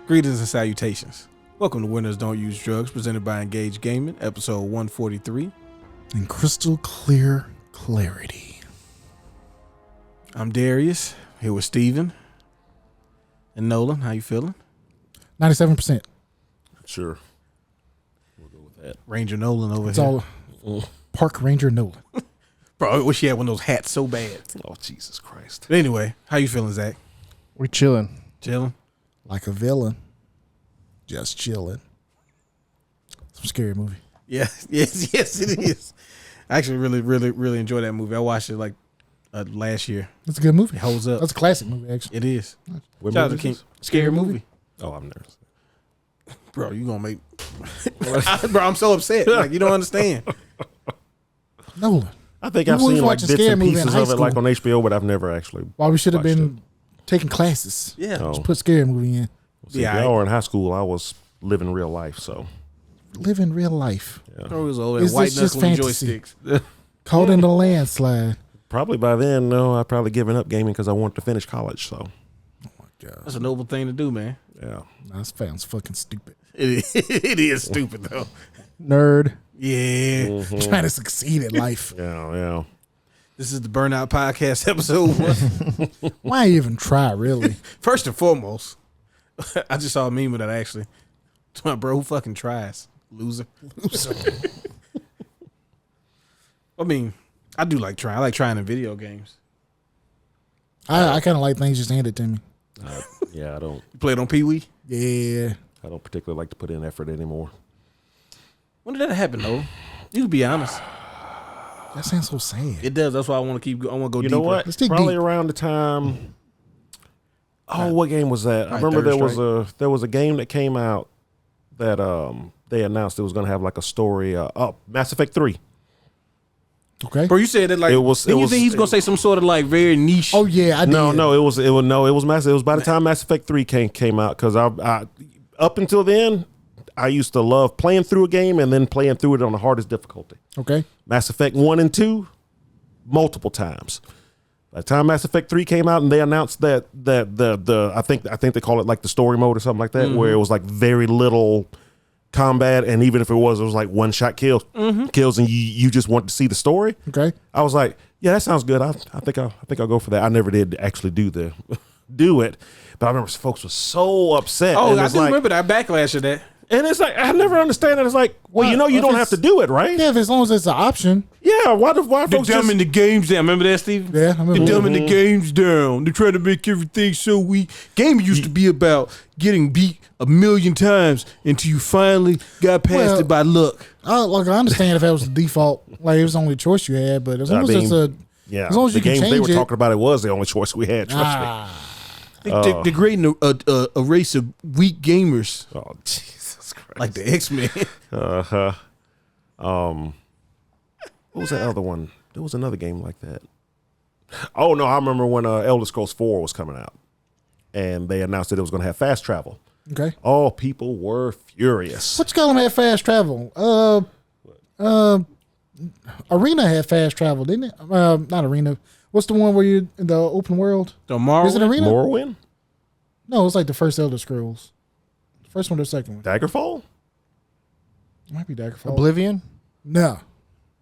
Greetings and salutations. Welcome to Winners Don't Use Drugs, presented by Engage Gaming, episode 143. In crystal clear clarity. I'm Darius, here with Steven and Nolan. How you feeling? 97%. Sure. We'll go with that. Ranger Nolan over It's here. all Park Ranger Nolan. Bro, I wish he had one of those hats so bad. Oh, Jesus Christ. But anyway, how you feeling, Zach? We're chilling. Chilling? Like a villain. Just chilling. Some scary movie. Yeah, yes, it is. I actually really enjoyed that movie. I watched it like last year. It's a good movie. It holds up. That's a classic movie, actually. It is. What Shout out to movie King. is this? Scary movie. Oh, I'm nervous. Bro, you gonna make bro, I'm so upset. Like, you don't understand. Nolan. I think We I've was seen like watching bits scary and movie in pieces high of it like school. on HBO, but I've never actually. Why we should have watched been taking classes. Yeah. Oh. Just put scary movie in. See, Yeah, if y'all were in high school, I was living real life, so Live in real life. yeah. Bro, it was old Is white this just knuckling fantasy? joysticks. Caught in the landslide. Probably by then, no, I'd probably given up gaming because I wanted to finish college. So Oh my God. That's a noble thing to do, man. yeah, That sounds fucking stupid. It is stupid though. Nerd. Yeah. Mm-hmm. Trying to succeed at life. yeah. This is the Burnout Podcast episode 1. Why even try, really? First and foremost, I just saw a meme of that actually. It's my bro, who fucking tries? Loser. I mean, I do like trying. I like trying in video games. I kind of like things just handed to me. Yeah, I don't. You play it on Pee Wee? Yeah. I don't particularly like to put in effort anymore. When did that happen though? You can be honest. That sounds so sad. It does. That's why I want to keep. I want to go You deeper. know what? Let's dig Probably deep. around the time. Oh, what game was that? I Right, remember Third there was a game that came out that they announced it was going to have like a story. Mass Effect 3. Okay. Bro, you said that like. It was- Then it you was- think he's gonna say some sort of like very niche? Oh yeah, I did. No, it was Mass. It was by the time Mass Effect 3 came out, because I up until then I used to love playing through a game and then playing through it on the hardest difficulty. Okay. Mass Effect 1 and 2 multiple times. By the time Mass Effect 3 came out and they announced that the I think they call it like the story mode or something like that, where it was like very little combat, and even if it was like one shot kills, and you just want to see the story. Okay. I was like, yeah, that sounds good. I think I'll go for that. I never did actually do it, but I remember folks were so upset. Oh, and I it's do like, remember that backlash of that. and it's like I never understand it. It's like, well, Well, you if don't have it's- to do it, right? Yeah, if as long as it's an option. Yeah. Why They're folks just dumbing the games down. Remember that, Steve? Yeah, I remember. They're dumbing the games down. They're trying to make everything so weak. Gaming used to be about getting beat 1,000,000 times until you finally got past Well, it by luck. I understand if that was the default, like it was the only choice you had, but as long as it's a, yeah, as long as the you can games they change were it. talking about, it was the only choice we had. Trust me. They're creating a race of weak gamers Oh, Jesus Christ. like the X-Men. What was that other one? There was another game like that. Oh no, I remember when Elder Scrolls 4 was coming out, and they announced that it was going to have fast travel. Okay. Oh, people were furious. What you call them had fast travel? Arena had fast travel, didn't it? Not Arena. What's the one where you're in the open world? Tomorrow, Is it Arena? Morrowind, No, it's like the first Elder Scrolls. The first one or the second one? Daggerfall. It might be Daggerfall. Oblivion. No.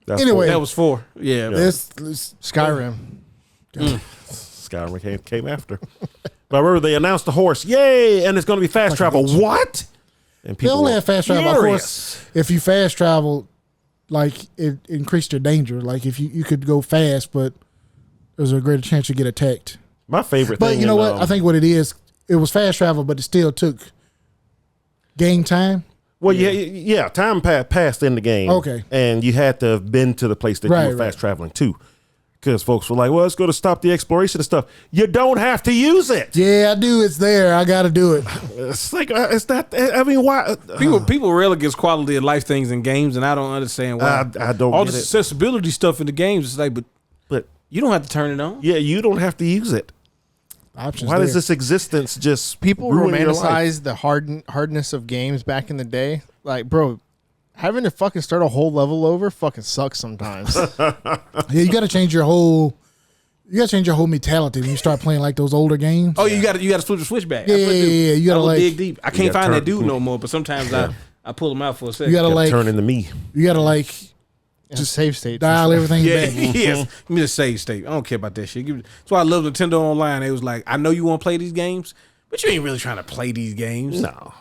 That's Anyway. that was 4. Yeah. This Skyrim. Skyrim came after. But I remember they announced the horse, yay, and it's going to be fast travel. What? And they only were have fast travel. Of furious. course, if you fast travel, like it increased your danger. Like if you could go fast, but there's a greater chance you get attacked. My favorite But thing. you know what? I think what it is, it was fast travel, but it still took game time. Well, yeah, time passed in the game. Okay. And you had to have been to the place that you Right, were fast traveling to. Because folks were like, well, it's going to stop the exploration and stuff. You don't have to use it. Yeah, I do. It's there. I got to do it. It's like, it's not, I mean, why? People rarely against quality of life things in games, and I don't understand why. I don't All get this it. accessibility stuff in the games is like, but you don't have to turn it on. Yeah, you don't have to use it. Options. Why there. does this existence just People ruin your life? romanticize the hardness of games back in the day. Like, bro, having to fucking start a whole level over fucking sucks sometimes. Yeah, you got to change your whole You gotta change your whole mentality when you start playing like those older games. Oh, you got to flip the switch back. Yeah. You gotta like dig deep. I can't find that dude turn- no more. But sometimes I pull him out for a second. you gotta like turn into me. you gotta like Just save states. dial everything Yeah, back. yes. Give me the save state. I don't care about that shit. That's why I love Nintendo Online. It was like, I know you want to play these games, but you ain't really trying to play these games. No,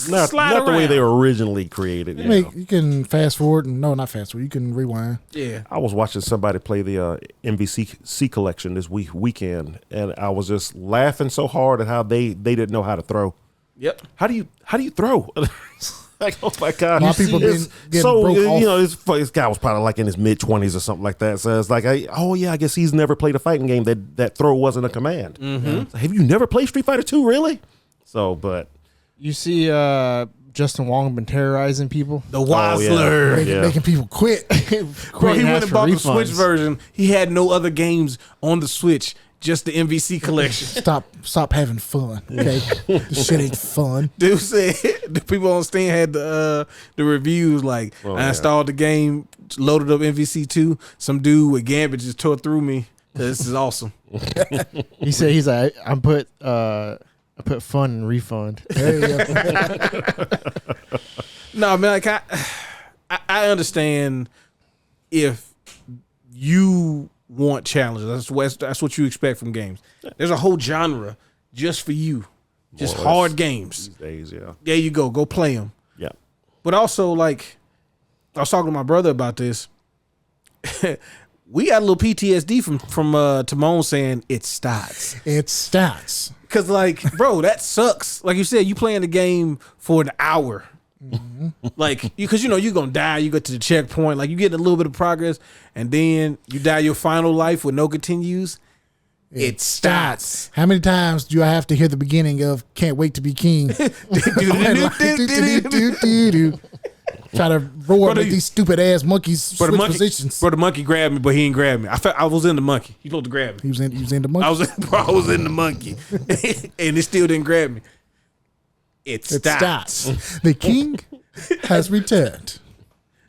not Slide the way around. they were originally created. You can fast forward and no, not fast forward. You can rewind. Yeah. I was watching somebody play the MVC collection this weekend, and I was just laughing so hard at how they didn't know how to throw. Yep. How do you throw? Like, oh my god! A lot of people It's getting so broke off. you know this guy was probably like in his mid-20s or something like that. So it's like, I guess he's never played a fighting game that throw wasn't a command. So have you never played Street Fighter 2? Really? So, but You see Justin Wong been terrorizing people. The Weisler. Yeah. Making people quit. Bro, he went and bought the refunds. Switch version. He had no other games on the Switch, just the MVC collection. Stop having fun. Okay, this shit ain't fun. Dude said the people on Steam had the reviews like, I installed the game, loaded up MVC 2. Some dude with Gambit just tore through me. This is awesome. He said he's like I put fun and refund. There you go. No, man, like I understand if you want challenges. That's what you expect from games. There's a whole genre just for you, just More or less. hard games. These days, yeah. There you go play them. Yeah. But also, like, I was talking to my brother about this. We got a little PTSD from Timon saying it starts. It starts. Cause like, bro, that sucks. Like you said, you playing the game for an hour. Like, because you're gonna die. You get to the checkpoint. Like, you get a little bit of progress, and then you die your final life with no continues. It starts. How many times do I have to hear the beginning of "Can't Wait to Be King"? Try to roar with these stupid ass monkeys switch positions. Bro, the monkey grabbed me, but he ain't grab me. I was in the monkey. He supposed to grab me. He was in the monkey. I was in the monkey, and it still didn't grab me. It It starts. starts. The king has returned.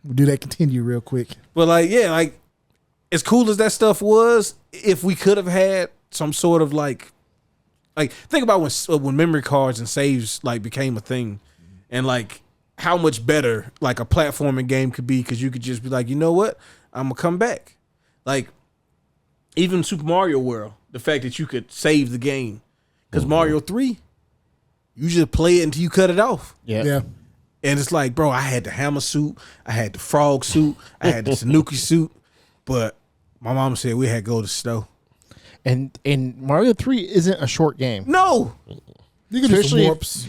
We'll do that continue real quick. But like, yeah, like as cool as that stuff was, if we could have had some sort of like think about when memory cards and saves like became a thing, and like how much better like a platforming game could be, because you could just be like, you know what, I'm gonna come back. Like even Super Mario World, the fact that you could save the game, because Mario 3, you just play it until you cut it off. Yeah. And it's like, bro, I had the hammer suit, I had the frog suit, I had the Tanuki suit, but my mama said we had to go to the store. And Mario 3 isn't a short game. No, You can do some Especially warps.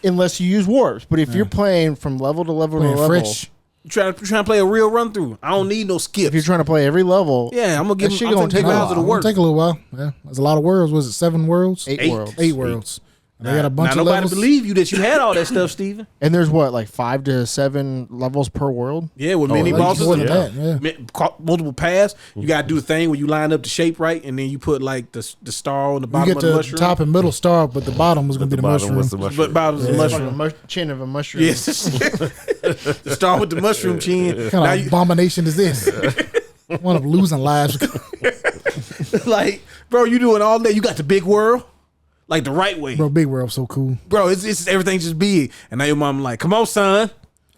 unless you use warps. But if you're playing from level to level to Playing level, fresh. you trying to play a real run through. I don't need no skips. if you're trying to play every level, Yeah, I'm gonna give That him. shit I'm gonna gonna take take a hours of the It'll work. take a little while. Yeah, there's a lot of worlds. Was it 7 worlds? eight Eight. worlds. 8 worlds. And they got a bunch now of nobody levels. believe you that you had all that stuff, Steven. And there's what, like 5 to 7 levels per world? Yeah, with mini Like bosses, more than yeah. that. Yeah. multiple paths. You gotta do a thing where you line up the shape right, and then you put like the star on the You bottom get of the the mushroom. top and middle star, but the bottom was going to be the bottom was mushroom. the but bottom is the It's like mushroom. a chin of a mushroom. Yes, the star with the mushroom chin. What kind Now of you, abomination is this? One of losing lives. like, bro, you doing all that. You got the big world, like the right way, Bro, Big World so cool. bro. It's everything just big. And now your mom like, come on, son,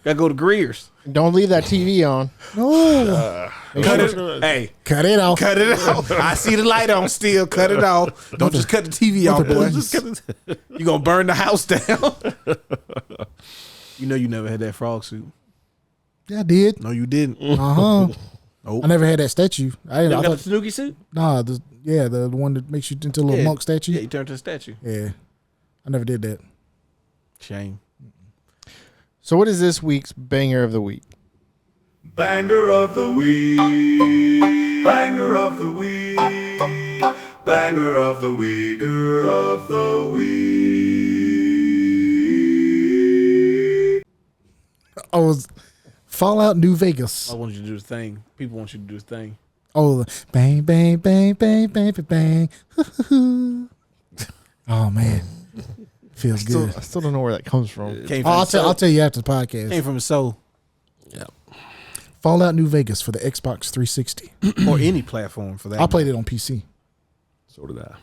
gotta go to Greer's. Don't leave that TV on. No. Cut it. Hey, Cut it off. cut it out. I see the light on still. Cut it off. Don't just cut the TV off, boy. please. You gonna burn the house down. You know you never had that frog suit. Yeah, I did. No, you didn't. Uh-huh. Nope. I never had that statue. I You didn't. never I got the thought, Tanuki suit? nah, the one that makes you into a little Yeah. monk statue. Yeah, you turned to a statue. Yeah. I never did that. Shame. So what is this week's banger of the week? Banger of the week. Banger of the week. Banger of the week. Banger of the week. I was Fallout New Vegas. I want you to do the thing. People want you to do the thing. Oh, the bang, bang, bang, bang, bang, bang, bang. Oh, man. Feels good. I still don't know where that comes from. Came Oh, from I'll tell you after the podcast. Came from his soul. Fallout New Vegas for the Xbox 360. Or any platform for that. I played it on PC. So did I.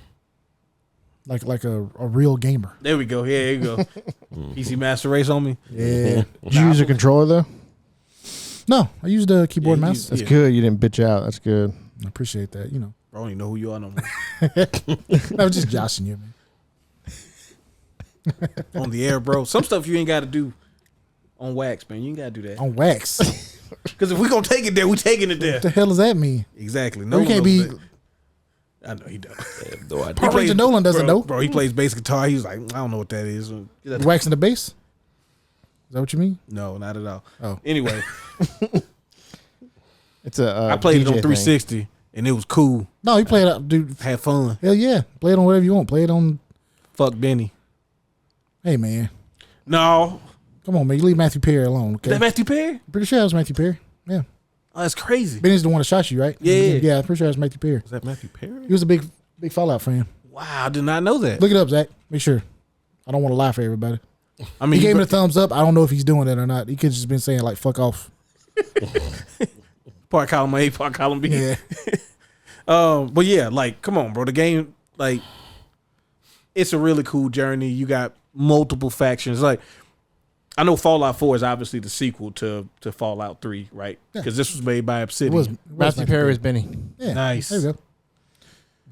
Like a real gamer. There we go. Yeah, there you go. PC Master Race on me. Yeah. Did you use a controller though? No, I used a keyboard Yeah, you mouse. used- That's Yeah. good. You didn't bitch out. That's good. I appreciate that. You know, Bro, I don't even know who you are no more. I was just joshing you, man. On the air, bro. Some stuff you ain't got to do on wax, man. You ain't got to do that. On wax. Because if we gonna take it there, we taking it there. What the hell does that mean? Exactly. You can't one be. knows that. I know he does. I have no idea. Power Ranger Nolan doesn't bro, know. Bro, he plays bass guitar. He's like, I don't know what that is. Waxing the bass? Is that what you mean? No, not at all. Oh. Anyway, It's a. I played it on DJ thing. 360 and it was cool. No, you play it out, dude. Had fun. Hell yeah. Play it on whatever you want. Play it on. Fuck Benny. Hey, man. No. Come on, man. You leave Matthew Perry alone, Is okay? that Matthew Perry? Pretty sure that was Matthew Perry. Yeah. Oh, that's crazy. Benny's the one that shot you, right? Yeah. Yeah, I'm pretty sure that was Matthew Perry. Is that Matthew Perry? He was a big Fallout fan. Wow, I did not know that. Look it up, Zach. Make sure. I don't want to lie for everybody. I mean, He gave me a thumbs up. I don't know if he's doing it or not. He could just been saying, like, fuck off. part column A, part column B. Yeah. But yeah, like, come on, bro. The game, like, it's a really cool journey. You got multiple factions. Like, I know Fallout 4 is obviously the sequel to Fallout 3, right? Yeah. Because this was made by It Obsidian. was Matthew Perry was Benny. Yeah. Nice. There you go.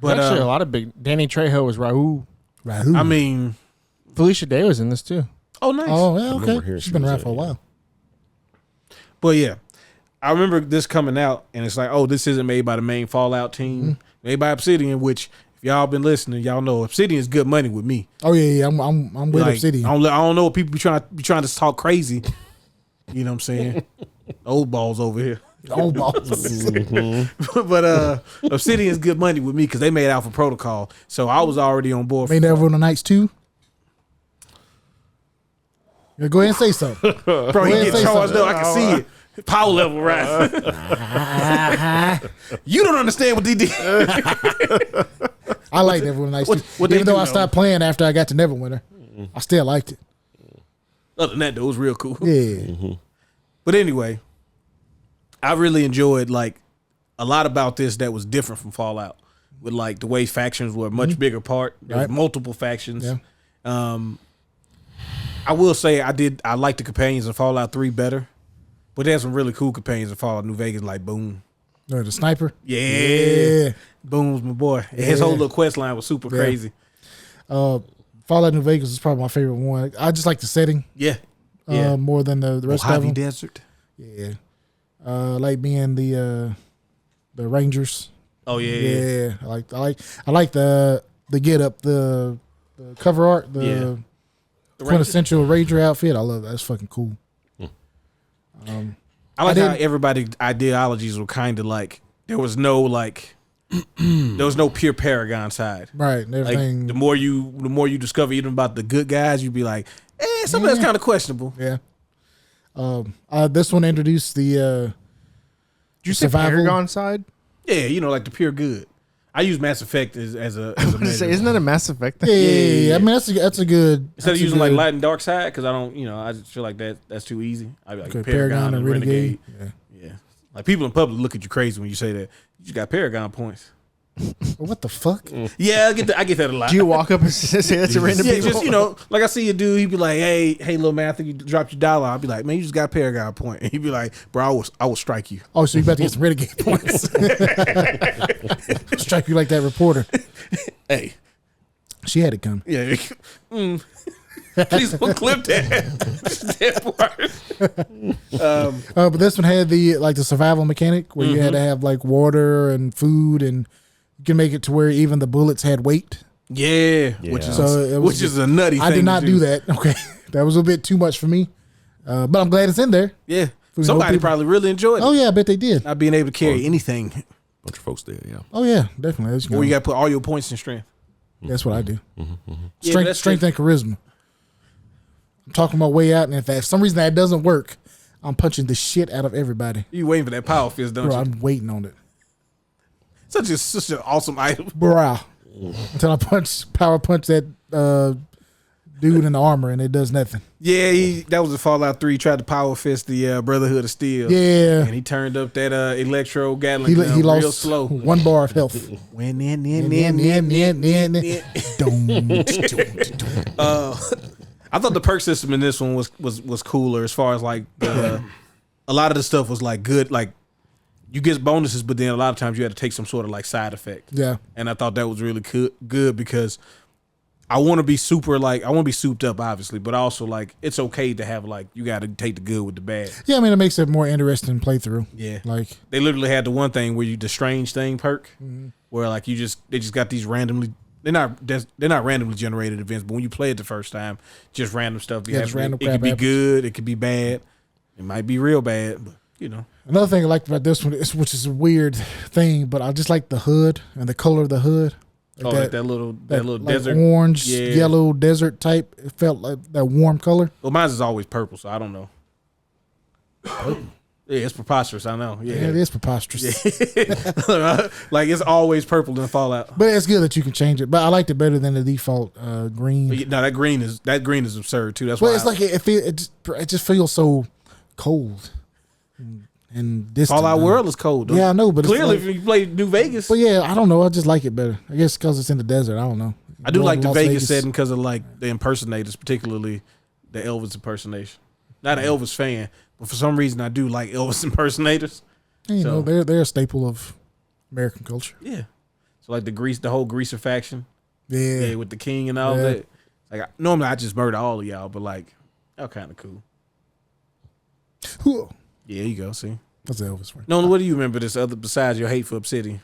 But Actually, a lot of big. Danny Trejo was Raul. Rahul. I mean, Felicia Day was in this too. oh, nice. Oh, yeah, remember okay. hearing She's she been was around in for a it, while. But yeah, I remember this coming out, and it's like, oh, this isn't made by the main Fallout team, made by Obsidian. Which, if y'all been listening, y'all know Obsidian is good money with me. Oh, yeah. I'm with Like, Obsidian. I don't know what people be trying to talk crazy. You know what I'm saying? Old balls over here. Old balls. But Obsidian is good money with me because they made Alpha Protocol, so I was already on board. Made Never on the Nights too. Yeah, go ahead and say something. Bro, Go he ahead and get say charged something. up. I can see it. Power level rise. You don't understand what they did. I liked Neverwinter Nights What- too. what they Even though do, I stopped playing after I got to Neverwinter, I still liked it. Other than that, though, it was real cool. Yeah. But anyway, I really enjoyed like a lot about this that was different from Fallout. With like the way factions were a much bigger part. There was Right. multiple factions. Yeah. I will say I like the companions in Fallout 3 better. But there's some really cool companions in Fallout New Vegas, like Boom. The sniper. Yeah. Yeah. Boom's my boy. And his Yeah. whole little quest line was super Yeah. crazy. Fallout New Vegas is probably my favorite one. I just like the setting Yeah. Yeah. more than the rest of Mojave them. Desert. Yeah. I like being the Rangers. Oh yeah. Yeah. I like the get up, the cover art, the Yeah. The quintessential Ranger outfit. I love that. That's fucking cool. I like I how didn't- everybody's ideologies were kind of like there was no pure Paragon side. Right. And Like everything. the more you discover even about the good guys, you'd be like, some of that's kind of questionable. yeah. This one introduced the Did you say Survival. Paragon side? Yeah, like the pure good. I use Mass Effect as a I was gonna measure. say, isn't that a Mass Effect thing? yeah. I mean that's a good Instead of that's a using like good- light and dark side, because I don't, I just feel like that's too easy. I'd be like okay, Paragon and Renegade. Yeah. Yeah, like people in public look at you crazy when you say that. You just got Paragon points. Well, what the fuck? Yeah, I get that a lot. Do you walk up and say that's a random Yeah, people? just like I see a dude, he'd be like, "Hey, little man, I think you dropped your dollar." I'll be like, "Man, you just got Paragon point," and he'd be like, "Bro, I will strike you." Oh, so you about to get some renegade points? Strike you like that reporter. Hey, She had it coming. yeah, please don't clip that. But this one had the survival mechanic where you had to have like water and food, and you can make it to where even the bullets had weight. Yeah, Yeah. which is So it was which is a nutty. I thing did not to do that. Okay, that was a bit too much for me. But I'm glad it's in there. Yeah, know, somebody people- probably really enjoyed it. Oh yeah, I bet they did. Not being able to carry anything, Bunch of folks there, yeah. Oh yeah, definitely. That's, or you got to put all your points in strength. that's what I do. Yeah, Strength, that's strength, and charisma. I'm talking my way out, and if for some reason that doesn't work, I'm punching the shit out of everybody. You waiting for that power fist, don't Bro, you? I'm waiting on it. Such an awesome item. Bro, until I power punch that dude in the armor and it does nothing. Yeah, that was a Fallout 3. He tried to power fist the Brotherhood of Steel. Yeah. And he turned up that Electro Gatling He gun lost real slow. 1 bar of health. I thought the perk system in this one was cooler as far as like a lot of the stuff was like good, like you get bonuses, but then a lot of times you had to take some sort of like side effect. Yeah. And I thought that was really good because I want to be souped up, obviously, but also like it's okay to have like you got to take the good with the bad. Yeah, I mean it makes it more interesting playthrough. Yeah, like they literally had the one thing where the strange thing perk, where like they just got these randomly. They're not randomly generated events, but when you play it the first time, just random stuff. Yeah, just random it crap could be happens. good, it could be bad, it might be real bad, but you know. Another thing I liked about this one is, which is a weird thing, but I just like the hood and the color of the hood. Like that little like desert, orange, Yeah. yellow desert type. It felt like that warm color. Well, mine is always purple, so I don't know. Yeah, it's preposterous. I know. Yeah, Yeah, it is preposterous. like it's always purple in Fallout. But it's good that you can change it. But I liked it better than the default green. But no, that green is absurd too. That's Well, why it's like it just feels so cold and distant. Fallout World is cold. Though. Yeah, I know, but clearly, it's if you play New Vegas, but yeah, I don't know. I just like it better. I guess because it's in the desert. I don't know. I do like the Las Vegas setting because of like the impersonators, particularly the Elvis impersonation. Not an Elvis fan, but for some reason I do like Elvis impersonators. And, you So- know, they're a staple of American culture. Yeah. So like the whole Greaser faction, Yeah. with the king and all Yeah. that. Like normally I just murder all of y'all, but like y'all kind of cool. Whew. Yeah, you go. See. That's Elvis. Right? No, what do you remember this other besides your hate for Obsidian?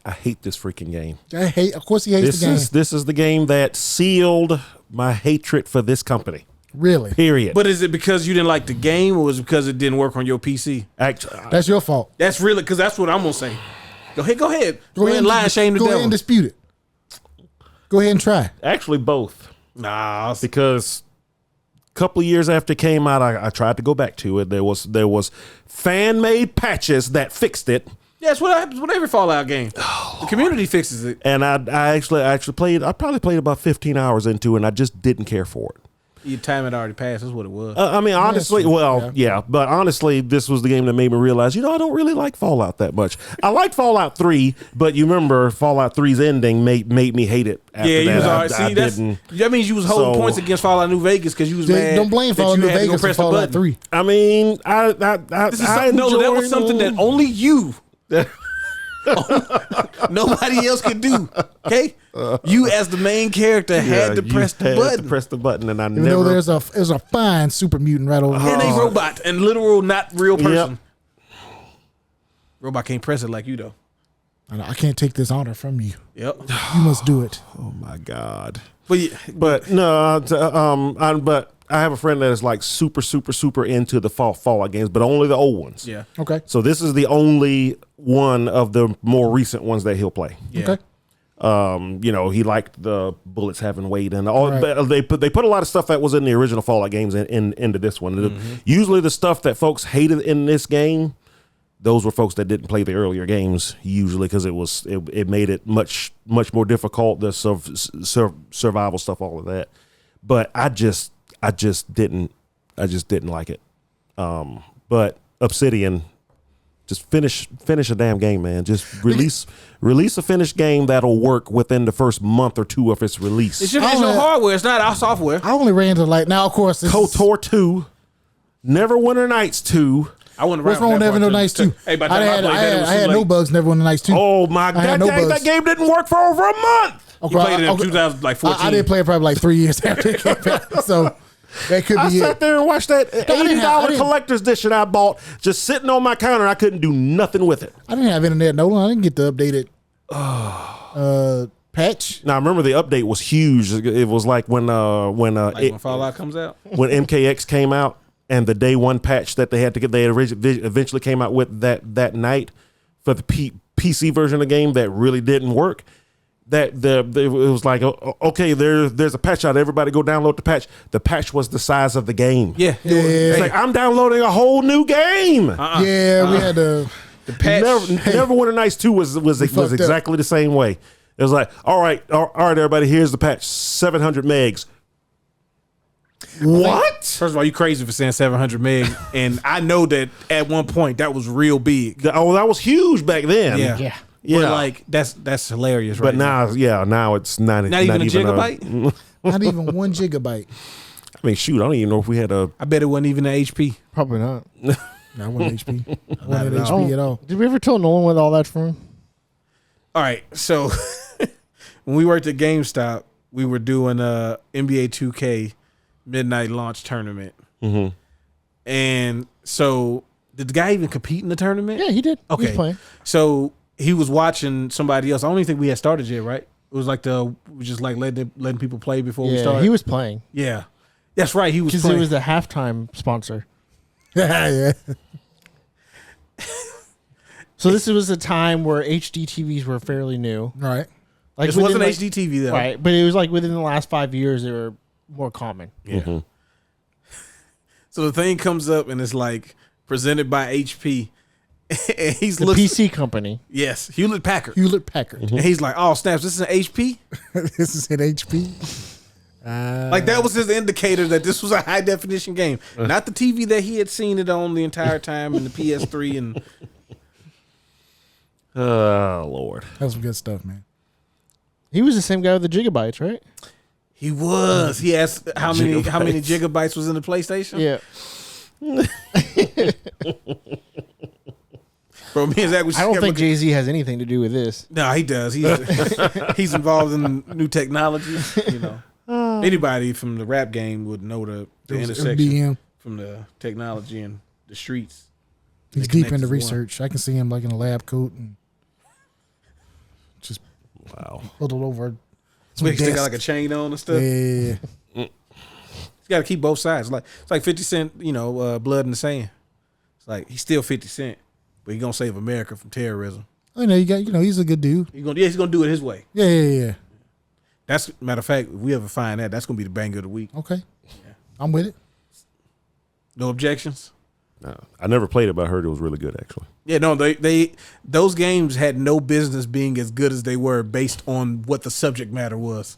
I hate this freaking game. I hate. Of course, he hates the game. This is the game that sealed my hatred for this company. Really, Period. But is it because you didn't like the game, or was it because it didn't work on your PC? Actually, that's your fault. That's really because that's what I'm gonna say. Go ahead. Go ahead and lie and shame the Go devil. ahead and dispute it. Go ahead and try. actually both. Nah, Because a couple of years after it came out, I tried to go back to it. There was fan made patches that fixed it, yeah, that's what happens with every Fallout game. The community fixes it. and I actually played. I probably played about 15 hours into it, and I just didn't care for it. Your time had already passed. That's what it was. I mean, honestly, true. well, yeah, but honestly, this was the game that made me realize, I don't really like Fallout that much. I like Fallout 3, but you remember Fallout 3's ending made me hate it. After Yeah, you that. was alright. I See, didn't. that means you was holding So- points against Fallout New Vegas because you was mad. Don't blame that Fallout you New had to go Vegas for press the Fallout button. 3. I mean, I This is something, no, that was something that only you, nobody else could do. Okay, you as the main character had to press the button. Press the button, and I Even never. though there's a fine super mutant right over And there. a robot and literal, not real person. Yep. Robot can't press it like you though. I can't take this honor from you. Yep. You must do it. Oh my god! But yeah, But no, but I have a friend that is like super into the Fallout games, but only the old ones. yeah, Okay. So this is the only one of the more recent ones that he'll play. yeah. Okay. He liked the bullets having weight and all. Right. But they put a lot of stuff that was in the original Fallout games into this one. Usually, the stuff that folks hated in this game, those were folks that didn't play the earlier games. Usually, because it made it much more difficult. The survival stuff, all of that. But I just didn't like it. But Obsidian. Just finish a damn game, man. Just release a finished game that'll work within the first month or two of its release. It's your hardware. It's not our software. I only ran into now. Of course, this is- KOTOR 2, Neverwinter Nights 2. I went around. What's wrong with Neverwinter Nights 2? Hey, by the I time had, played that, it was I too had no late. bugs. Neverwinter Nights 2. Oh my god, no that bugs. game didn't work for over a month. Okay, You played it in okay. 2014. I didn't play it probably like 3 years after it came out. So that could I be sat it. there and watched that I didn't $80 have- collector's edition I bought just sitting on my counter. I couldn't do nothing with it. I didn't have internet, Nolan. I didn't get the updated patch. Now I remember the update was huge. It was like when when Fallout comes out. when MKX came out and the day one patch that they had to get, they eventually came out with that night for the PC version of the game that really didn't work. It was like, okay, there's a patch out. Everybody go download the patch. The patch was the size of the game. Yeah. It's like, I'm downloading a whole new game. Yeah, we had the patch. Neverwinter Nights 2 was fucked up. exactly the same way. It was like, all right, everybody, here's the patch, 700 megs. What? First of all, you crazy for saying 700 meg, and I know that at one point that was real big. Oh, that was huge back then. Yeah, Yeah. Yeah. But like that's hilarious. But Right now, now it's not even a gigabyte? Not even 1 gigabyte. I mean, shoot, I don't even know if we had a. I bet it wasn't even an HP. Probably not. No, I wasn't HP. I wasn't at HP at all. Did we ever tell Nolan what all that's from? All right, so when we worked at GameStop, we were doing a NBA 2K midnight launch tournament, and so did the guy even compete in the tournament? Yeah, he did. He Okay, was playing. so he was watching somebody else. I don't even think we had started yet, right? It was like we just like letting people play before we Yeah, started. he was playing. Yeah, that's right. He was Because playing. it was the halftime sponsor. Yeah. So this was a time where HD TVs were fairly new. Right. Like This wasn't within, HD TV though. right? But it was like within the last 5 years, they were more common. Yeah. So the thing comes up and it's like presented by HP. And he's The looking. PC company. Yes, Hewlett Packard. Hewlett Packard. And he's like, "Oh snaps! This is an HP." This is an HP. Like that was his indicator that this was a high definition game, not the TV that he had seen it on the entire time and the PS3 and. Oh Lord. That was some good stuff, man. He was the same guy with the gigabytes, right? He was. He asked how many gigabytes was in the PlayStation. Yeah. Bro, me and Zach was. I don't think Jay Z has anything to do with this. No, he does. He's involved in new technology. You know, anybody from the rap game would know the It was intersection MDM. from the technology and the streets. He's They deep connect into as one. research. I can see him like in a lab coat and just Wow. huddled over. So he still got desk. like a chain on and stuff. Yeah. He's got to keep both sides. It's like 50 Cent, blood in the sand. It's like he's still 50 Cent, but he's gonna save America from terrorism. I know he's a good dude. He's gonna do it his way. Yeah. That's matter of fact, if we ever find that, that's gonna be the banger of the week. Okay. I'm with it. No objections. No, I never played it, but I heard it was really good actually. Yeah, no, they those games had no business being as good as they were based on what the subject matter was.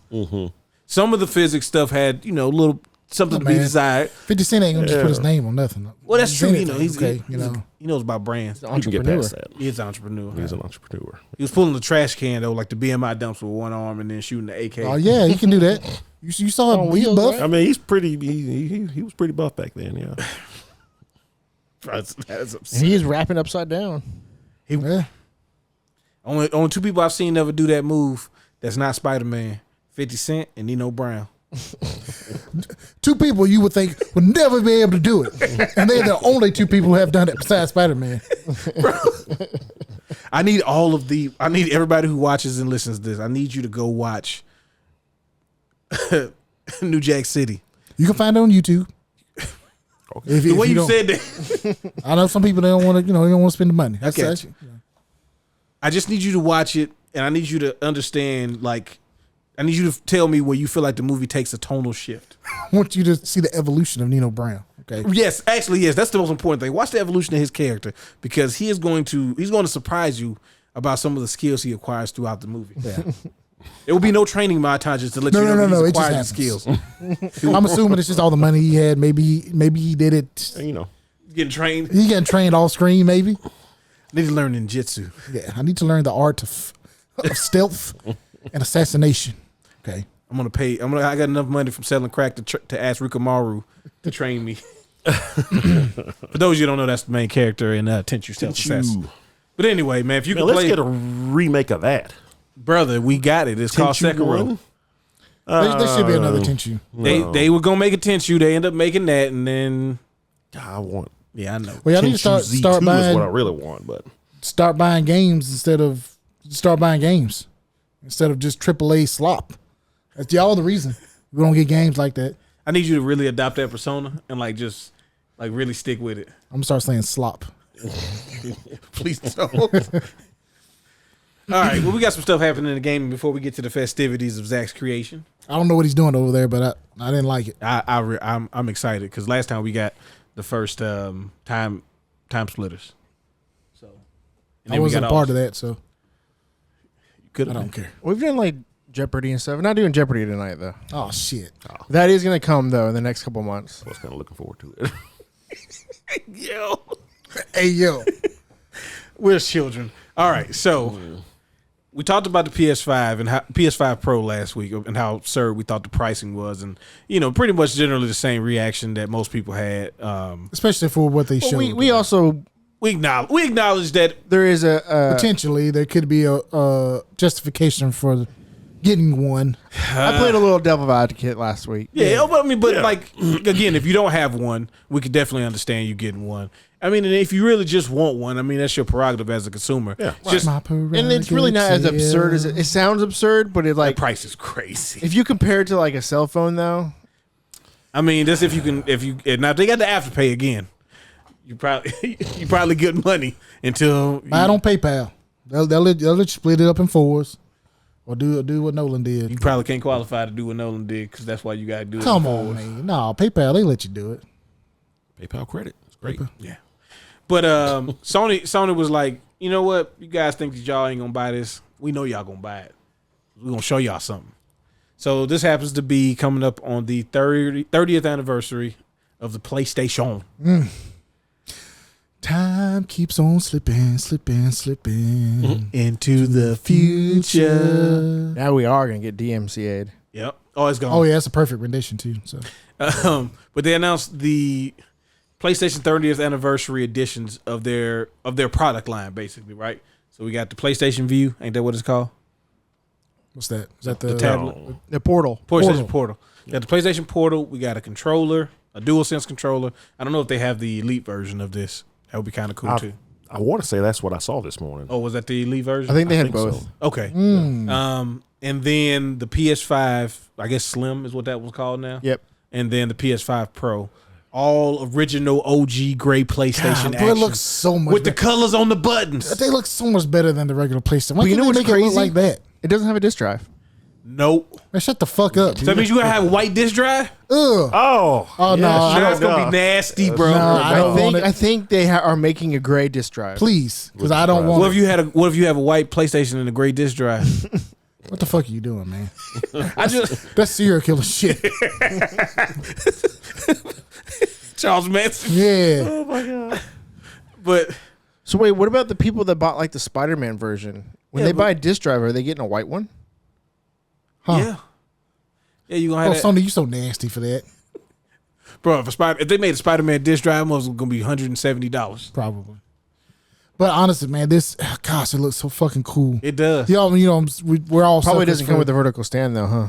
Some of the physics stuff had little something to be man. desired. 50 Cent ain't gonna just put his name on nothing. Well, that's true. Anything, He's okay. he knows about brands. You can get Entrepreneur. past that. He is an entrepreneur. He's an entrepreneur. He was pulling the trash can though, like the BMI dumps with one arm and then shooting the AK. Oh yeah, he can do that. You saw him On he wheels, buff. right? I mean, he's pretty. He was pretty buff back then. Yeah. That's And absurd. he is rapping upside down. Yeah. Only two people I've seen never do that move. That's not Spider-Man. 50 Cent and Nino Brown. Two people you would think would never be able to do it, and they're the only two people who have done it besides Spider-Man. I need everybody who watches and listens to this. I need you to go watch New Jack City. You can find it on YouTube. If, The way you don't- said that, I know some people they don't want to, they don't want to spend the money. That's got you. I just need you to watch it, and I need you to understand. I need you to tell me where you feel like the movie takes a tonal shift. I want you to see the evolution of Nino Brown. Okay. Yes, actually, yes. That's the most important thing. Watch the evolution of his character because he's going to surprise you about some of the skills he acquires throughout the movie. Yeah. There will be no training montages to let No, you know no, that no, he's it just acquired the happens. skills. I'm assuming it's just all the money he had. Maybe he did it. And, Getting trained. He getting trained off screen. Maybe. Need to learn ninjutsu. Yeah. I need to learn the art of stealth and assassination. Okay. I got enough money from selling crack to ask Rikamaru to train me. For those of you who don't know, that's the main character in Tenchu Stealth Assassin. But anyway, man, if you Man, can let's play, get a remake of that. brother, we got it. It's called Tenchu Sekiro. 1? There should be another Tenchu. They were gonna make a Tenchu. They end up making that, and then I want I know. Well, y'all need to Tenchu start Z2 is what I buying really want, but games instead of just AAA slop. That's y'all the reason we don't get games like that. I need you to really adopt that persona and just really stick with it. I'm gonna start saying slop. Please don't. All right. Well, we got some stuff happening in the game before we get to the festivities of Zach's creation. I don't know what he's doing over there, but I didn't like it. I'm excited because last time we got the first time splitters. So and I wasn't a part of that, so Could I have don't care. We've done Jeopardy and stuff. We're not doing Jeopardy tonight though. Oh shit. That is gonna come though in the next couple months. I was kind of looking forward to it. Yo. Hey yo. We're children. All right, so we talked about the PS5 and how PS5 Pro last week and how absurd we thought the pricing was, and pretty much generally the same reaction that most people had. Especially for what they showed. We also We acknowledge that there is a potentially there could be a justification for getting one. I played a little devil advocate last week. like again, if you don't have one, we could definitely understand you getting one. I mean, and if you really just want one, I mean that's your prerogative as a consumer. Yeah, just My And it's really not as absurd as it sounds absurd, but it the like price is crazy. if you compare it to like a cell phone though. I mean, that's if now they got the afterpay again. You probably get money until Buy it on PayPal. They'll let you split it up in fours, or do what Nolan did. you probably can't qualify to do what Nolan did because that's why you got to do it. Come in on, fours. man. No, PayPal they let you do it. PayPal credit. It's great. Yeah. But Sony was like, you know what? You guys think that y'all ain't gonna buy this? We know y'all gonna buy it. We're gonna show y'all something. So this happens to be coming up on the 30th anniversary of the PlayStation. Time keeps on slipping Into the future. Now we are gonna get DMCA'd. Yep. Oh, it's gone. Oh yeah, that's a perfect rendition too. So But they announced the PlayStation 30th anniversary editions of their product line, basically, right? So we got the PlayStation View, ain't that what it's called? what's that? Is that the tablet? The Portal. PlayStation Portal. We got the PlayStation Portal. We got a controller, a DualSense controller. I don't know if they have the Elite version of this. That would be kind of cool too. I want to say that's what I saw this morning. Oh, was that the Elite version? I think they had think both. so. Okay. And then the PS5, I guess Slim is what that was called now. Yep. And then the PS5 Pro. All original OG gray PlayStation God, action. bro, it looks so much with the better. colors on the buttons. They look so much better than the regular PlayStation. Why But you can't know they what's make it look crazy? like that? It doesn't have a disc drive. Nope. Man, shut the fuck up. So that means you gotta have a white disc drive? Ugh. Oh, Oh no, I That's don't, gonna be nasty, bro. No, I don't want it. I think they are making a gray disc drive. Please, because I don't want. What if you had a white PlayStation and a gray disc drive? What the fuck are you doing, man? I just That's serial killer shit. Charles Manson. Yeah. But So wait, what about the people that bought like the Spider-Man version? When Yeah, they but- buy a disc drive, are they getting a white one? yeah. Yeah, you gonna Oh, have that. Sony, you so nasty for that. Bro, if they made a Spider-Man disc drive, it was gonna be $170. Probably. But honestly, man, this gosh, it looks so fucking cool. It does. We're all Probably suckers doesn't come for- with the vertical stand though, huh?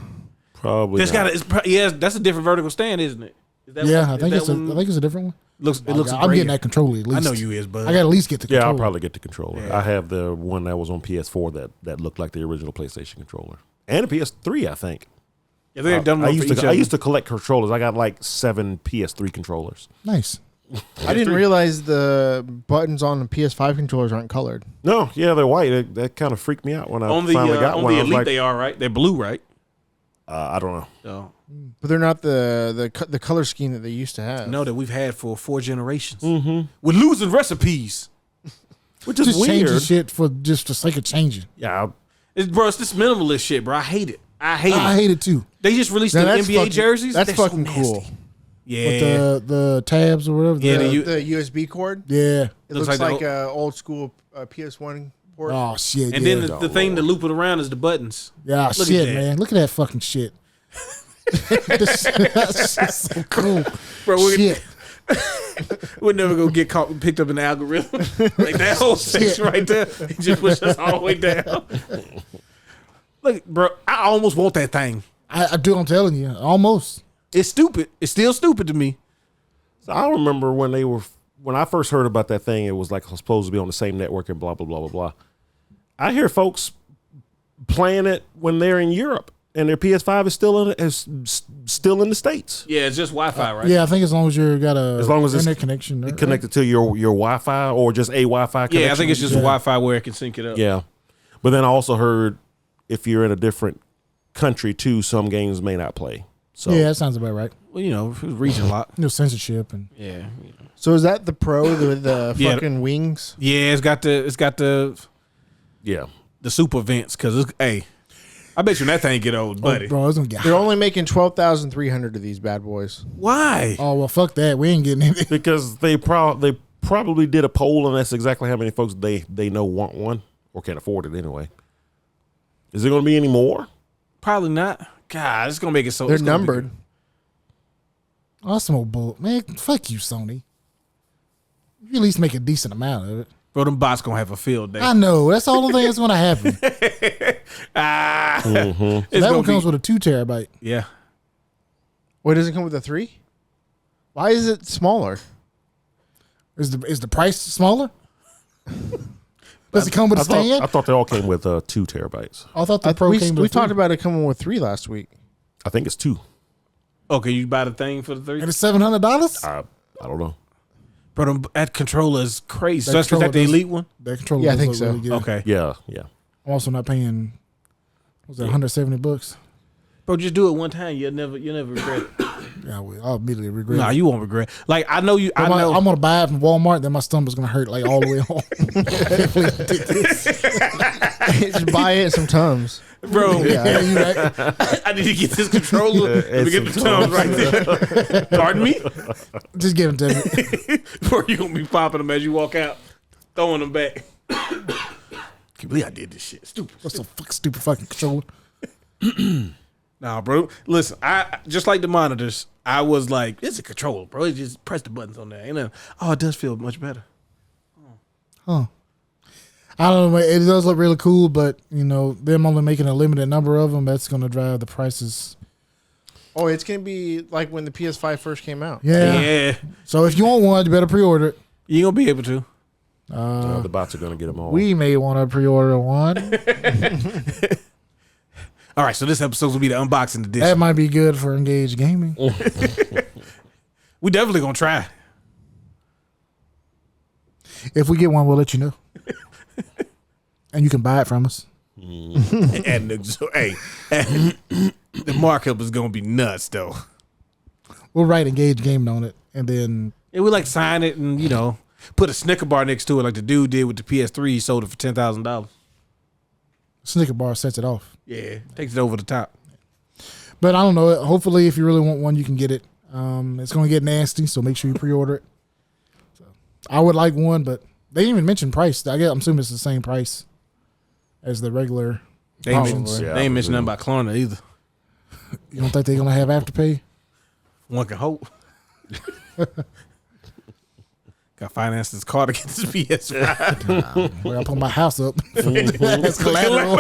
probably. That's not. that's a different vertical stand, isn't it? Is that Yeah, one- I is think that it's a. one- I think it's a different one. It looks. I'm getting that controller at least. I know you is, but I got to at least get the Yeah, controller. I'll probably get the controller. Yeah. I have the one that was on PS4 that looked like the original PlayStation controller, and a PS3, I think. Yeah, they've done I one used for to each I other. used to collect controllers. I got like 7 PS3 controllers. Nice. I didn't realize the buttons on the PS5 controllers aren't colored. No, yeah, they're white. That kind of freaked me out when I on the finally got on one. the I was Elite, like, they are right. They're blue, right? I don't know. Oh, But they're not the color scheme that they used to have. no, that we've had for 4 generations. Mm-hmm. We're losing recipes. Which is Just changing weird. shit for the sake of changing. Yeah, It's this minimalist shit, bro. I hate it. I hate I it. hate it too. They just released Now the that's NBA fucking- jerseys. That's They're so fucking nasty. cool. Yeah. With the tabs or whatever. Yeah, the, the The USB cord. yeah. It Looks looks like like the a old school PS1 port. Oh shit. and yeah. then the thing to loop it around is the buttons. yeah, look at shit, that. man. Look at that fucking shit. That's just so cool. Bro, Shit. we're never gonna get picked up in the algorithm. Like that whole section right there, it just pushed us all the way down. Look, bro, I almost want that thing. I do. I'm telling you, almost. It's stupid. It's still stupid to me. So I remember when I first heard about that thing, it was like supposed to be on the same network and blah blah blah blah blah. I hear folks playing it when they're in Europe and their PS5 is still in the States. Yeah, it's just Wi-Fi, right? Yeah, I think as long as you got As long as it's internet connection, right? connected to your Wi-Fi or just a Wi-Fi connection. Yeah, I think it's just Wi-Fi where it can sync it up. Yeah. But then I also heard if you're in a different country too, some games may not play. So Yeah, that sounds about right. Well, you know, if it was region lock. Censorship and Yeah. So is that the Pro with the Yeah. fucking wings? Yeah, it's got the yeah. super vents because it's I I bet you when that thing get old, buddy. Oh, bro, it's gonna get They're hot. only making 12,300 of these bad boys. Why? Oh well, fuck that. We ain't getting it. Because they probably did a poll, and that's exactly how many folks they know want one or can't afford it anyway. Is there going to be any more? Probably not. God, it's gonna make it so. They're it's gonna be numbered. good. Awesome old bull. Man, fuck you, Sony. You at least make a decent amount of it. Bro, them bots gonna have a field day. I know. That's all the thing that's gonna happen. Ah, Mm-hmm. it's that gonna one comes be, with a 2 terabyte. yeah. Wait, does it come with a 3? Why is it smaller? Is the price smaller? Does it come with a stand? I thought they all came with 2 terabytes. I thought the Pro we came with we talked 3. about it coming with 3 last week. I think it's 2. Okay, you buy the thing for the 3? And it's $700. I don't know. Bro, that controller is crazy. That So that's controller the does- elite one. That controller Yeah, I does think look so. really good. Okay, Yeah. I'm also not paying. Was that $170? bro, just do it one time. You'll never regret it. Yeah, I'll immediately regret Nah, it. you won't regret. Like I know you. I know. I'm gonna buy it from Walmart. Then my stomach's gonna hurt like all the way home. Just buy it some Tums. Bro, Yeah, you right. I need to get this controller. Let me get the thumbs right there. Pardon me? Just give them to me. Bro, you gonna be popping them as you walk out, throwing them back. Can't believe I did this shit. Stupid. What's so stupid fucking controller? Nah, bro. Listen, I just like the monitors. I was like, it's a controller, bro. You just press the buttons on there. And then, oh, it does feel much better. Huh. I don't know. It does look really cool, but you know, them only making a limited number of them, that's gonna drive the prices. Oh, it's going to be like when the PS5 first came out. Yeah. So if you want one, you better pre-order it. You ain't gonna be able to. The bots are going to get them all. We may want to pre-order one. All right, so this episode will be the unboxing edition. That might be good for Engage Gaming. We definitely gonna try. If we get one, we'll let you know. And you can buy it from us. And the markup is gonna be nuts, though. We'll write Engage Gaming on it, and then Yeah, we like sign it and put a Snicker bar next to it, like the dude did with the PS3. He sold it for $10,000. Snicker Bar sets it off. Yeah, takes it over the top. But I don't know. Hopefully, if you really want one, you can get it. It's going to get nasty, so make sure you pre-order it. So, I would like one, but they didn't even mention price. I'm assuming it's the same price as the regular. They ain't Probably. mention, Yeah, they ain't I mention nothing about Klarna either. You don't think they're going to have Afterpay? One can hope. Got financed this car to get this PS5. Well, I put my house up. That's collateral.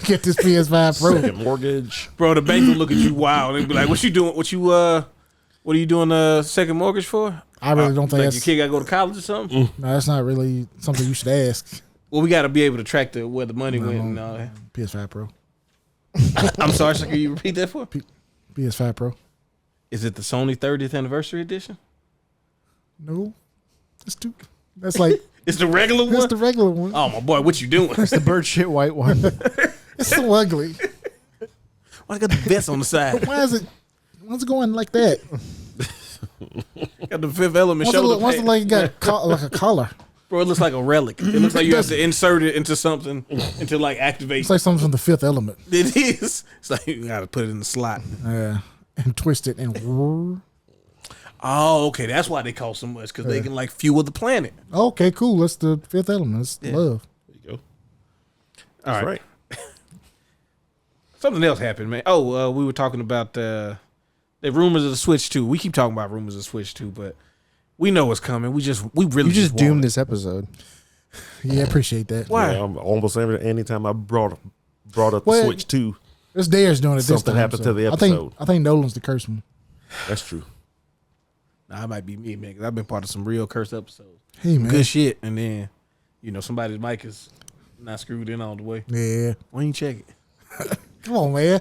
Get this PS5 Pro. Second mortgage. Bro, the bank will look at you wild and be like, what you doing? What are you doing second mortgage for? I really don't think Like your that's. kid got to go to college or something? No, that's not really something you should ask. Well, we got to be able to track where the money went and all that. PS5 Pro. I'm sorry, sir, can you repeat that for? PS5 Pro. Is it the Sony 30th anniversary edition? No, that's like It's the regular that's one? the regular one. Oh, my boy, what you doing? It's the bird shit white one. It's so ugly. Why I got the vest on the side? Why is it going like that? Got the Fifth Element shoulder What's it pad. like? Got like a collar. Bro, it looks like a relic. It looks like you have to insert it into something to like activate. It's like something from the Fifth Element. It is. It's like you got to put it in the slot. Yeah, and twist it and. whirr. Oh, okay. That's why they cost so much, because they can like fuel the planet. Okay, cool. That's the Fifth Element. That's love. There you go. All That's right. right. Something else happened, man. Oh, we were talking about the rumors of the Switch 2. We keep talking about rumors of Switch 2, but we know what's coming. We really You just want doomed it. this episode. Yeah, appreciate that. Why? Yeah, almost anytime I brought up the Well, Switch 2, This Dare's doing it this Something time. happened to the I think episode. Nolan's the cursed one. that's true. Nah, it might be me, man, because I've been part of some real cursed episodes. Hey man. Good shit, and then somebody's mic is not screwed in all the way. Yeah. Why don't you check it? Come on, man.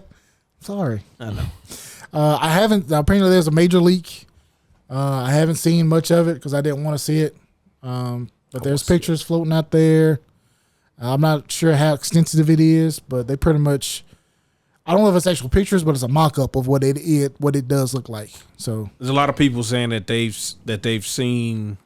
Sorry. I know. I haven't. Apparently, there's a major leak. I haven't seen much of it because I didn't want to see it. But there's pictures floating out there. I'm not sure how extensive it is, but they pretty much. I don't know if it's actual pictures, but it's a mock-up of what it does look like. So There's a lot of people saying that they've seen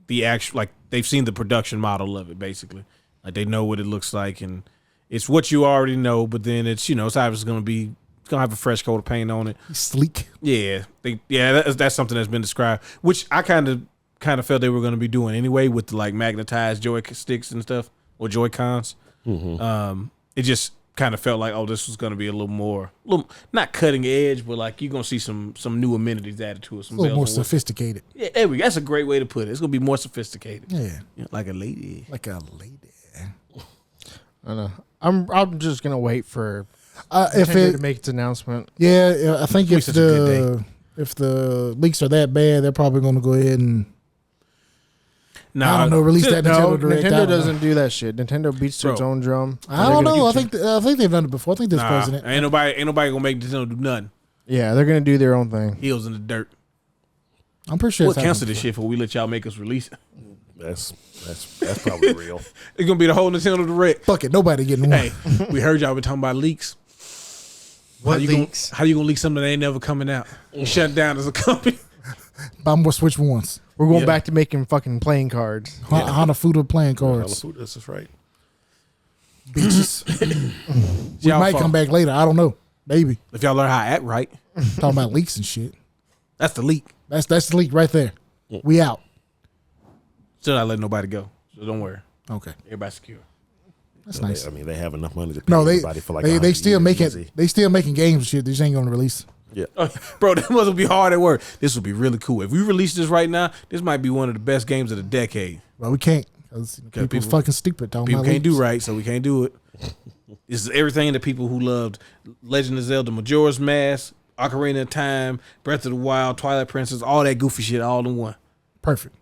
the actual, like they've seen the production model of it, basically. Like they know what it looks like, and It's what you already know, but then it's it's obviously going to be. It's gonna have a fresh coat of paint on it. Sleek. Yeah, that's something that's been described, which I kind of felt they were going to be doing anyway with the like magnetized joysticks and stuff or Joy-Cons. It just kind of felt like, oh, this was going to be a little not cutting edge, but like you're going to see some new amenities added to it. Some A little more bells and whistles. sophisticated. Yeah, that's a great way to put it. It's going to be more sophisticated. Yeah. Like a lady. Like a lady. I know. I'm just gonna wait for If Nintendo it, to make its announcement. yeah, I think It's if such a good if the leaks are that bad, they're probably going to go ahead and Nah, I don't know, release that No, Nintendo Direct. I Nintendo don't know. doesn't do that shit. Nintendo beats to its Bro. own drum. I don't know. I think they've done it before. I think this Nah, president. ain't nobody gonna make Nintendo do nothing. Yeah, they're gonna do their own thing. Heels in the dirt. I'm pretty sure We'll it's happened cancel this before. shit before we let y'all make us release it. That's probably real. It's gonna be the whole Nintendo Direct. Fuck it, nobody getting one. Hey, we heard y'all been talking about leaks. What how you leaks? How you gonna leak something that ain't never coming out? You shut down as a company. Buy more Switch ones. We're going Yeah. back to making fucking playing cards. Hanafuda playing cards. This is right. Bitches. We Y'all might fault. come back later. I don't know. Maybe. If y'all learn how to act right, Talking about leaks and shit. that's the leak. That's the leak right there. We out. Still not letting nobody go. So don't worry. Okay. Everybody's secure. That's nice. They have enough money to pay No, they everybody for like they 100 still years making easy. games and shit. They just ain't gonna release. Yeah. Bro, that must be hard at work. This would be really cool. If we release this right now, this might be one of the best games of the decade. But we can't because people's people- fucking stupid. Talking People about can't do leaks. right, so we can't do it. This is everything that people who loved Legend of Zelda, Majora's Mask, Ocarina of Time, Breath of the Wild, Twilight Princess, all that goofy shit all in one. Perfect.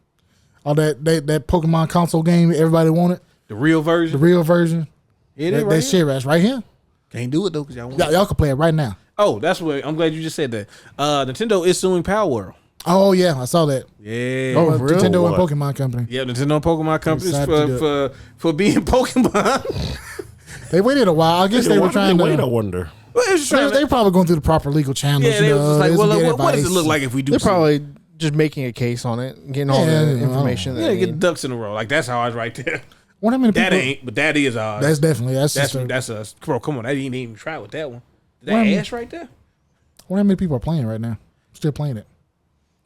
All that Pokemon console game everybody wanted. The real The version. real version. It is That right here. shit that's right here. Can't do it though because y'all want. Y'all can play it right now. Oh, that's what I'm glad you just said that. Nintendo is suing Power World. Oh yeah, I saw that. Yeah. Oh, really? Nintendo and What? Pokemon Company. Yeah, Nintendo and Pokemon companies decided to do for being Pokemon. They waited a while. I guess they were Why did trying wait, I to. wonder. Well, it was just trying They to- probably going through the proper legal channels. yeah, they was just like, there's well, some good what does it advice. look like if we do? They're something? probably just making a case on it, getting all Yeah, the I don't information know. that Yeah, they get need. ducks in a row. Like that's ours right there. What how many That people? ain't, but that is ours. That's definitely that's That's us. Bro, come on. I didn't even try with that one. That Well, ass right there? what how many people are playing right now? Still playing it.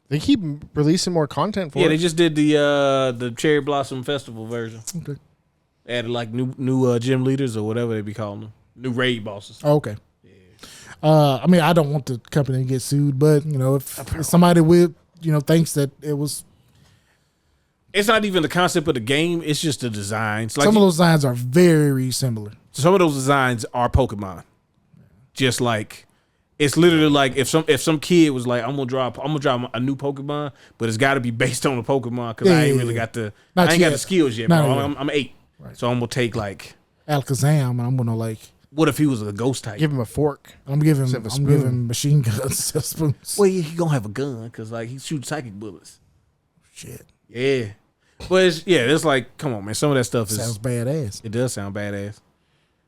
They keep releasing more content for Yeah, it. they just did the Cherry Blossom Festival version. Okay. Added like new gym leaders or whatever they be calling them. New raid bosses. Oh, okay. I mean, I don't want the company to get sued, but if somebody thinks that it was It's not even the concept of the game. It's just the designs. Like some of those designs are very similar. some of those designs are Pokemon. Just like it's literally like if some kid was like, I'm gonna draw a new Pokemon, but it's got to be based on the Pokemon because I ain't really got the Not I ain't got yet. the skills yet, Not bro. yet. I'm 8, so I'm gonna take like Alakazam, and I'm gonna like what if he was a ghost type? Give him a fork. I'm giving Instead of a I'm spoon. giving machine guns instead of spoons. Well, yeah, he gonna have a gun because like he shoots psychic bullets. Shit, Yeah, but it's like come on, man. Some of that stuff is sounds badass. it does sound badass.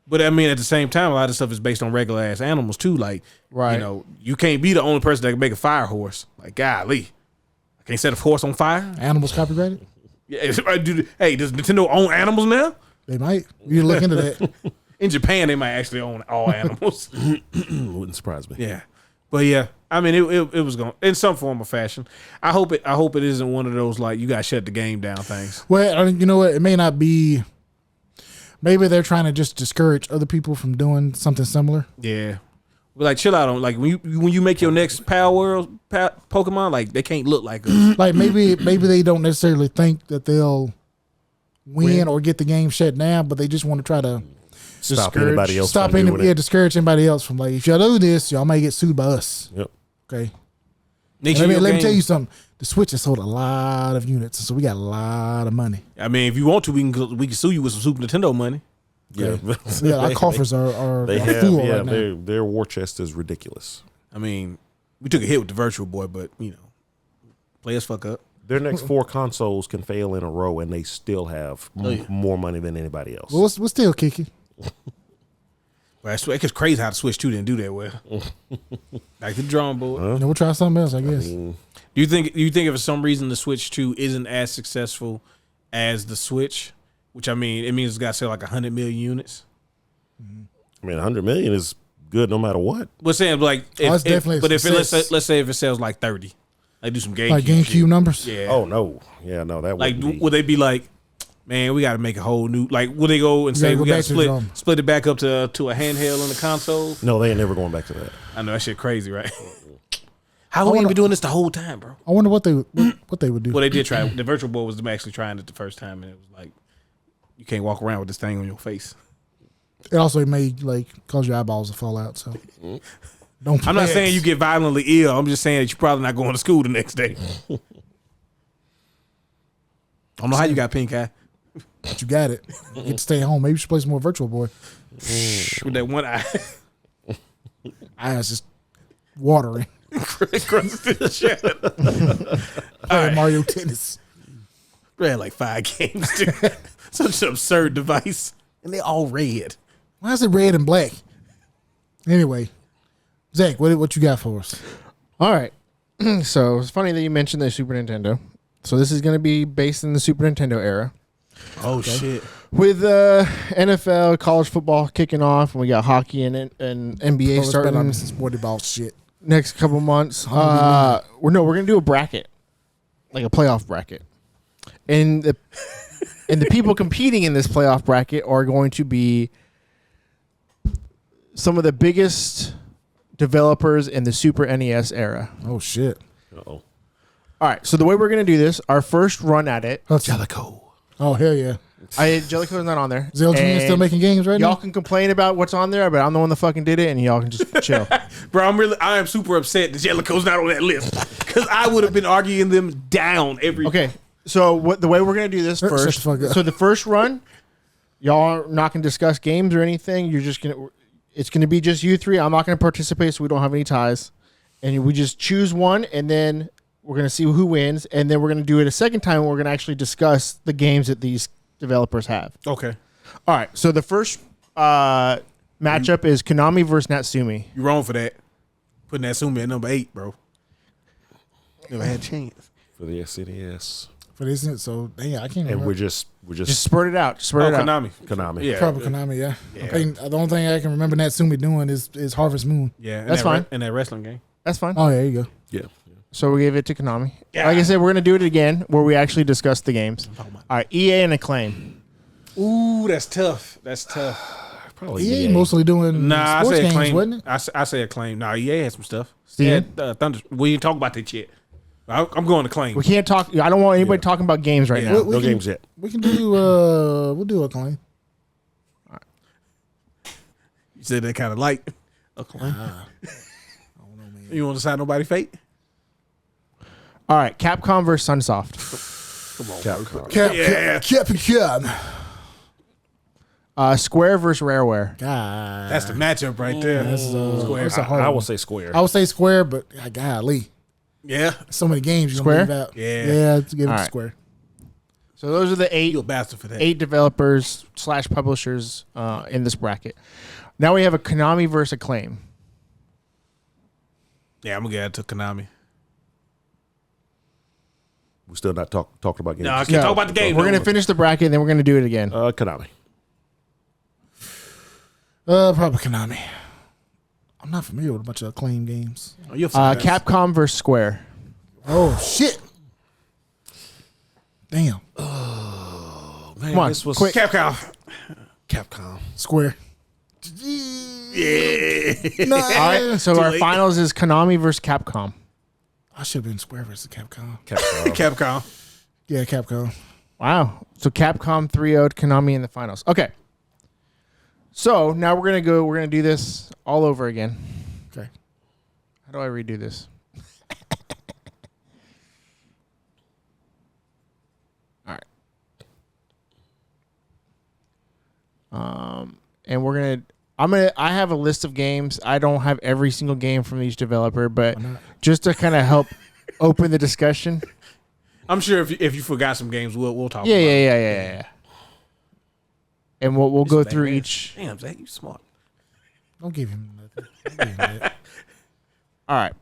But I mean, at the same time, a lot of stuff is based on regular ass animals too. Like, Right. you can't be the only person that can make a fire horse. Like, golly, I can't set a horse on fire. Animals copyrighted? Yeah, hey, does Nintendo own animals now? They might. You look into that. In Japan, they might actually own all animals. Wouldn't surprise me. Yeah, but yeah, I mean, it was going in some form or fashion. I hope it isn't one of those like you got to shut the game down things. Well, I mean, you know what? It may not be. Maybe they're trying to just discourage other people from doing something similar. Yeah, but like chill out on like when you make your next Power World Pokemon, like they can't look like us. Like maybe they don't necessarily think that they'll win or get the game shut down, but they just want to try to Stop Discourage- anybody else from doing it. discourage anybody else from like if y'all do this, y'all might get sued by us. Yep. Okay. Next Let year, me your tell game- you something. The Switch has sold a lot of units, so we got a lot of money. I mean, if you want to, we can sue you with some Super Nintendo money. Yeah. Yeah, our coffers are They have, full yeah, right now. their war chest is ridiculous. I mean, we took a hit with the Virtual Boy, but players fuck up. Their next 4 consoles can fail in a row, and they still have yeah. more money than anybody else. Well, we're still kicking. But I swear, it's crazy how the Switch 2 didn't do that well. Like the drawing board. We'll try something else, I guess. Do you think if for some reason the Switch 2 isn't as successful as the Switch, which I mean, it means it's got to sell like 100 million units. I mean, 100 million is good no matter what. We're saying like, it's definitely but if it, success. let's say if it sells like 30, like do some GameCube, Like GameCube shit. numbers. Yeah. Oh no, yeah, no, that Like, would be. would they be like, man, we got to make a whole new? Like, would they go and You say gotta we go got back to to the drum. split it back up to a handheld and a console? No, they ain't never going back to that. I know that shit crazy, right? How long wanna- we been doing this the whole time, bro? I wonder what they would do. Well, they did try. The Virtual Boy was them actually trying it the first time, and it was like, you can't walk around with this thing on your face. It also may like cause your eyeballs to fall out. So don't. I'm not play saying it. you get violently ill. I'm just saying that you're probably not going to school the next day. I don't know how you got pink eye But you got it. You get to stay home. Maybe you should play some more Virtual Boy. with that one eye. Eyes just watering. Crusted shit. Playing Mario Tennis. We had like 5 games, dude. Such an absurd device, and they all red. Why is it red and black? Anyway, Zach, what you got for us? All right. So it's funny that you mentioned the Super Nintendo. So this is going to be based in the Super Nintendo era Oh shit! with NFL, college football kicking off, and we got hockey and NBA starting on this sporty ball shit. next couple months. We're going to do a bracket, like a playoff bracket, and the people competing in this playoff bracket are going to be some of the biggest developers in the Super NES era. Oh shit. Uh-oh. All right, so the way we're going to do this, our first run at it, Jellicoe. Oh hell yeah. Jellicoe's not on there. Is LGN And still making games right y'all now? can complain about what's on there, but I'm the one that fucking did it, and y'all can just chill. Bro, I am super upset that Jellicoe's not on that list because I would have been arguing them down every. Okay, so the way we're going to do this Shut the first, fuck up. so the first run, y'all are not going to discuss games or anything. You're just going to, it's going to be just you three. I'm not going to participate, so we don't have any ties. And we just choose one, and then we're going to see who wins, and then we're going to do it a second time. We're going to actually discuss the games that these developers have. Okay, All right, so the first matchup is Konami versus Natsumi. you wrong for that. Putting Natsumi at number 8, bro. Never had a chance. For the SNES. For this, so damn, I can't And remember. we're just Just spurt it out. Spurt Oh, it out. Konami. Konami. Yeah, Probably Konami, yeah. I think the only thing I can remember Natsumi doing is Harvest Moon. yeah. and That's that fine. In that wrestling game. That's fine. Oh, yeah, there you go. Yeah. So we gave it to Konami. Yeah. Like I said, we're going to do it again where we actually discuss the games. All right, EA and Acclaim. Ooh, that's tough. That's tough. Probably EA EA. mostly doing Nah, I sports say games, acclaim. wasn't it? I say acclaim. Nah, EA had some stuff. Steven? Yeah, Thunder. We didn't talk about that yet. I'm going to claim. We can't talk. I don't want anybody talking about games right Yeah. now. We No can- games yet. We can do, we'll do Acclaim. You said that kind of light. Acclaim. You want to sign nobody fate? All right, Capcom versus Sunsoft. Come on, Capcom. Yeah. Capcom. Square versus Rareware. God. That's the matchup right there. Square. That's a hard I one. will say Square. I would say Square, but golly. Yeah. So many games you're Square? going to leave out. Yeah. Yeah, let's give it All to right. Square. So those are the You a bastard for that. 8 developers / publishers in this bracket. Now we have a Konami versus Acclaim. Yeah, I'm going to get it to Konami. We're still not talking about games. No, I can't talk about the game. We're no going to more. finish the bracket, and then we're going to do it again. Konami. Probably Konami. I'm not familiar with a bunch of Acclaim games. Oh, you'll find out. Capcom versus Square. Oh, shit. Damn. Man, Come on, this was quick. Capcom. Capcom. Square. Yeah. No, All right, so Too our late. finals is Konami versus Capcom. I should have been Square versus Capcom. Capcom. Capcom. Yeah, Capcom. Wow. So Capcom 3-0'd Konami in the finals. Okay. So now we're gonna do this all over again. Okay. How do I redo this? All right. And I have a list of games. I don't have every single game from each developer, but just to kind of help open the discussion. I'm sure if you forgot some games, we'll talk Yeah, about it. yeah. And we'll go He's through badass. each. Damn, Zach, you smart. Don't give him nothing. Don't give him that. All right.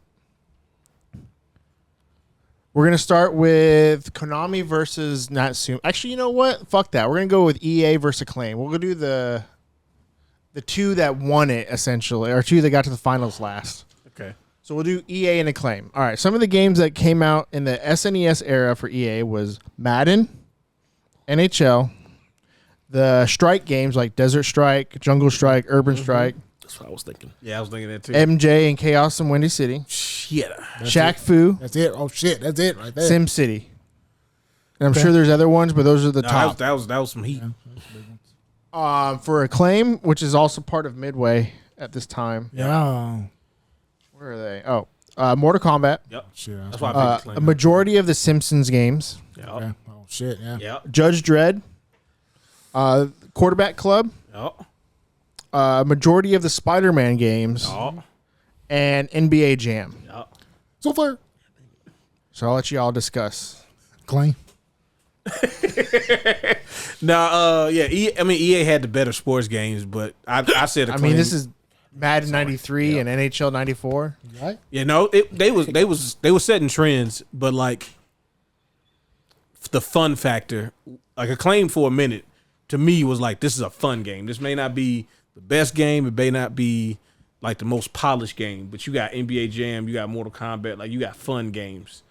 We're gonna start with Konami versus Natsumi. Actually, you know what? Fuck that. We're gonna go with EA versus Acclaim. We'll go do the the two that won it essentially, or two that got to the finals last. Okay. So we'll do EA and Acclaim. All right. Some of the games that came out in the SNES era for EA was Madden, NHL, the Strike games like Desert Strike, Jungle Strike, Urban Strike, That's what I was thinking. Yeah, I was thinking that too. MJ and Chaos in Windy City, Shit. Shaq Fu, That's it. Oh shit, that's it right there. Sim City. And I'm sure there's other ones, but those are the No, top. that was some heat. For Acclaim, which is also part of Midway at this time. Yeah. Where are they? Oh, Mortal Kombat. Yep. Shit. That's why I picked A Acclaim. majority of the Simpsons games. Yep. Okay. Oh shit. Yeah. Yep. Judge Dredd. Quarterback Club. Yep. Majority of the Spider-Man games. Yep. And NBA Jam. Yep. So far, So I'll let you all discuss. Claim. Now, yeah, EA had the better sports games, but I said I Acclaim. mean, this is Madden 93 and NHL 94. Right. you know, they were setting trends, but like the fun factor, like Acclaim for a minute, to me was like, this is a fun game. This may not be the best game, it may not be like the most polished game, but you got NBA Jam, you got Mortal Kombat, like you got fun games.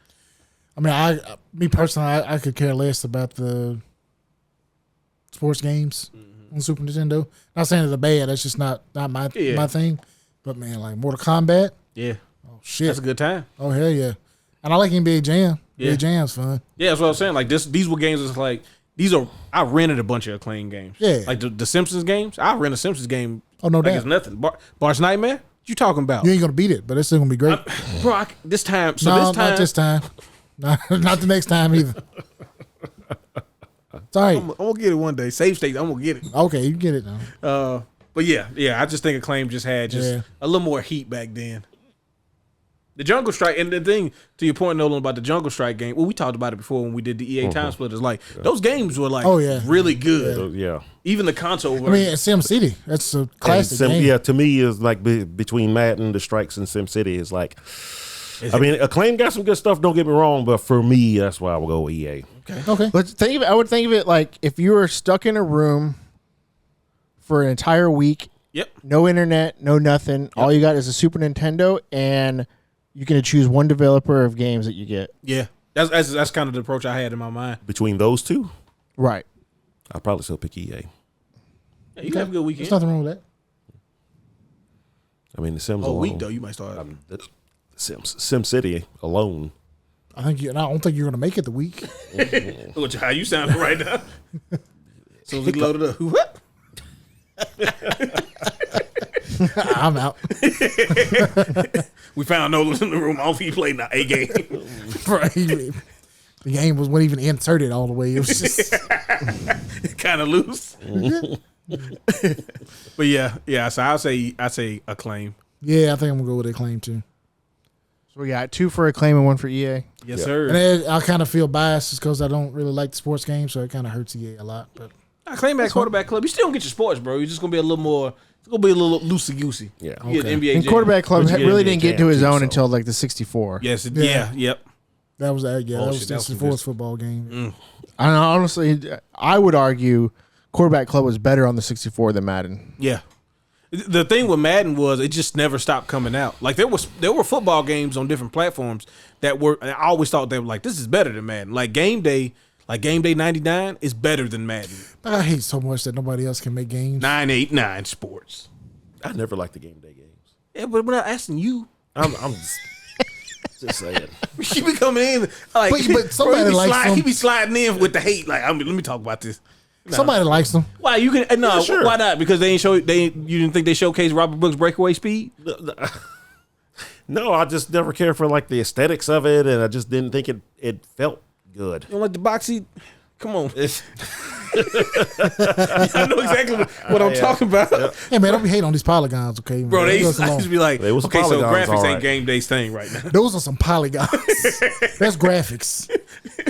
I mean, me personally, I could care less about the sports games on Super Nintendo. Not saying they're bad. That's just not my thing. But man, like Mortal Kombat. Yeah, Oh shit. that's a good time. Oh hell yeah. And I like NBA Jam. Yeah. NBA Jam's fun. Yeah, that's what I was saying. Like these were games that's like I rented a bunch of Acclaim games. Yeah. Like the Simpsons games. I rent a Simpsons game. Oh no like doubt. it's nothing. Bar's Nightmare. What you talking about? You ain't gonna beat it, but it's still gonna be great. Bro, this time. So no, this time. not this time. Not the next time either. Sorry. I'm gonna get it one day. Save state. I'm gonna get it. Okay, you get it now. But yeah. I just think Acclaim just had Yeah. a little more heat back then. The Jungle Strike, and the thing to your point, Nolan, about the Jungle Strike game. Well, we talked about it before when we did the EA Time Splitters. Like those games were like, Oh, yeah. really good. So, yeah. Even the console version. I mean, Sim City. That's a classic game. Yeah, to me is like between Madden, the Strikes, and SimCity is like. I mean, Acclaim got some good stuff. Don't get me wrong, but for me, that's why I will go with EA. Okay. I would think of it like if you were stuck in a room for an entire week, Yep. no internet, no nothing. All you got is a Super Nintendo, and you can choose one developer of games that you get. Yeah. That's kind of the approach I had in my mind. Between those two, Right. I'd probably still pick EA. Yeah, you can have a good weekend. There's nothing wrong with that. I mean, the Sims Oh, alone. week though, you might start. SimCity alone. I don't think you're gonna make it the week. Which how you sounding right now? So we loaded up. What? I'm out. We found Nolan in the room. Off he played a game. Right. The game wasn't even inserted all the way. It was just Kind of loose. But yeah. So I say Acclaim. yeah. I think I'm gonna go with Acclaim too. So we got 2 for Acclaim and 1 for EA. Yes, Yeah. sir. And I kind of feel biased just because I don't really like the sports game, so it kind of hurts EA a lot. But Acclaim back quarterback club. You still don't get your sports, bro. You're just gonna be a little more. It's gonna be a little loosey goosey. Yeah. You get Okay. NBA And Jam. Quarterback Club But you get really NBA didn't get Jam to his too, own so. until like the 64. Yes. Yeah. Yep. that was that Oh, was shit, that was some 64's good- football game. I don't know, honestly, I would argue Quarterback Club was better on the 64 than Madden. Yeah. The thing with Madden was it just never stopped coming out. Like there were football games on different platforms that were. I always thought they were like, this is better than Madden. Like Game Day 99 is better than Madden. But I hate so much that nobody else can make games. 989 Sports. I never liked the game day games. Yeah, but we're not asking you. I'm just saying. You be coming in like, But somebody he be likes them. He be sliding in with the hate. Like, let me talk about this. Somebody likes them. Why you can? No, Yeah, sure. why not? Because you didn't think they showcased Robert Brooks' breakaway speed. No, I just never cared for like the aesthetics of it, and I just didn't think it felt good. You don't like the boxy? Come on. I know exactly what I'm talking about. Hey man, don't be hating on these polygons, okay? Man? Bro, they Leave us used to alone. be like, They was okay, so polygons, graphics all ain't right. Game Day's thing right now. Those are some polygons. That's graphics.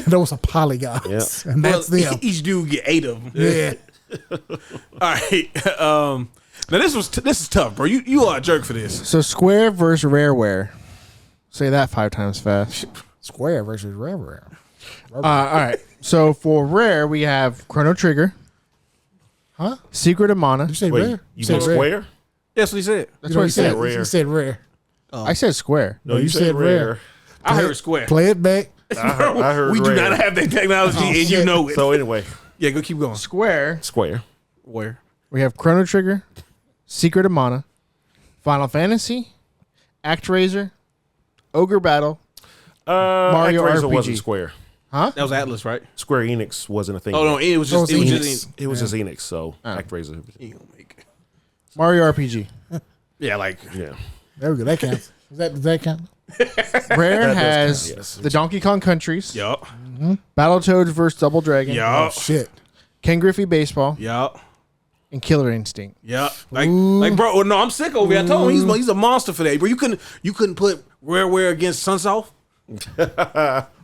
Those are polygons, and that's Well, them. Each dude get 8 of them. Yeah. All right. Now this is tough, bro. You are a jerk for this. So Square versus Rareware. Say that 5 times fast. Square versus Rare. All right. So for Rare, we have Chrono Trigger, Huh? Secret of Mana. Did you say Wait, rare? you said mean rare. Square? That's what he said. That's what he said. rare. You said rare. I said Square. No, you said rare. I heard Square. Play it back. I heard we do rare. not have that technology, and you shit. know it. So anyway, yeah, go keep going. Square. Where? We have Chrono Trigger, Secret of Mana, Final Fantasy, ActRaiser, Ogre Battle. Mario ActRaiser RPG. wasn't Square. That was Atlas, right? Square Enix wasn't a thing. Oh no, it was just Enix. It was just Enix. So ActRaiser. He gonna make it. Mario RPG. Yeah, like Yeah. There we go. That counts. Does that count? Rare That does has count, yes. the Donkey Kong Countries, yup, Battletoads vs. Double Dragon, Oh yup, shit. Ken Griffey Baseball, yup. and Killer Instinct. Yeah, like bro. No, I'm sick over here. I told him he's a monster for that, bro. You couldn't put Rareware against Sunsoft.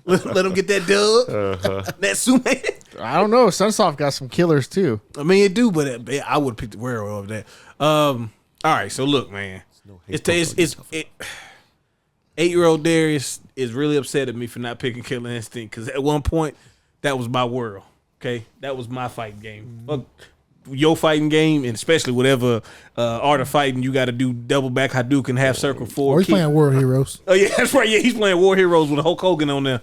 let him get that dub. Natsume. I don't know. Sunsoft got some killers too. I mean, it do, but I would pick the Rareware over that. All right, so look, man. It's 8-year-old Darius is really upset at me for not picking Killer Instinct because at one point that was my world. Okay, that was my fighting game. Fuck your fighting game, and especially whatever art of fighting you got to do double back Hadouken, half circle Oh, forward. he's playing World Heroes. Oh yeah, that's right. Yeah, he's playing War Heroes with Hulk Hogan on there.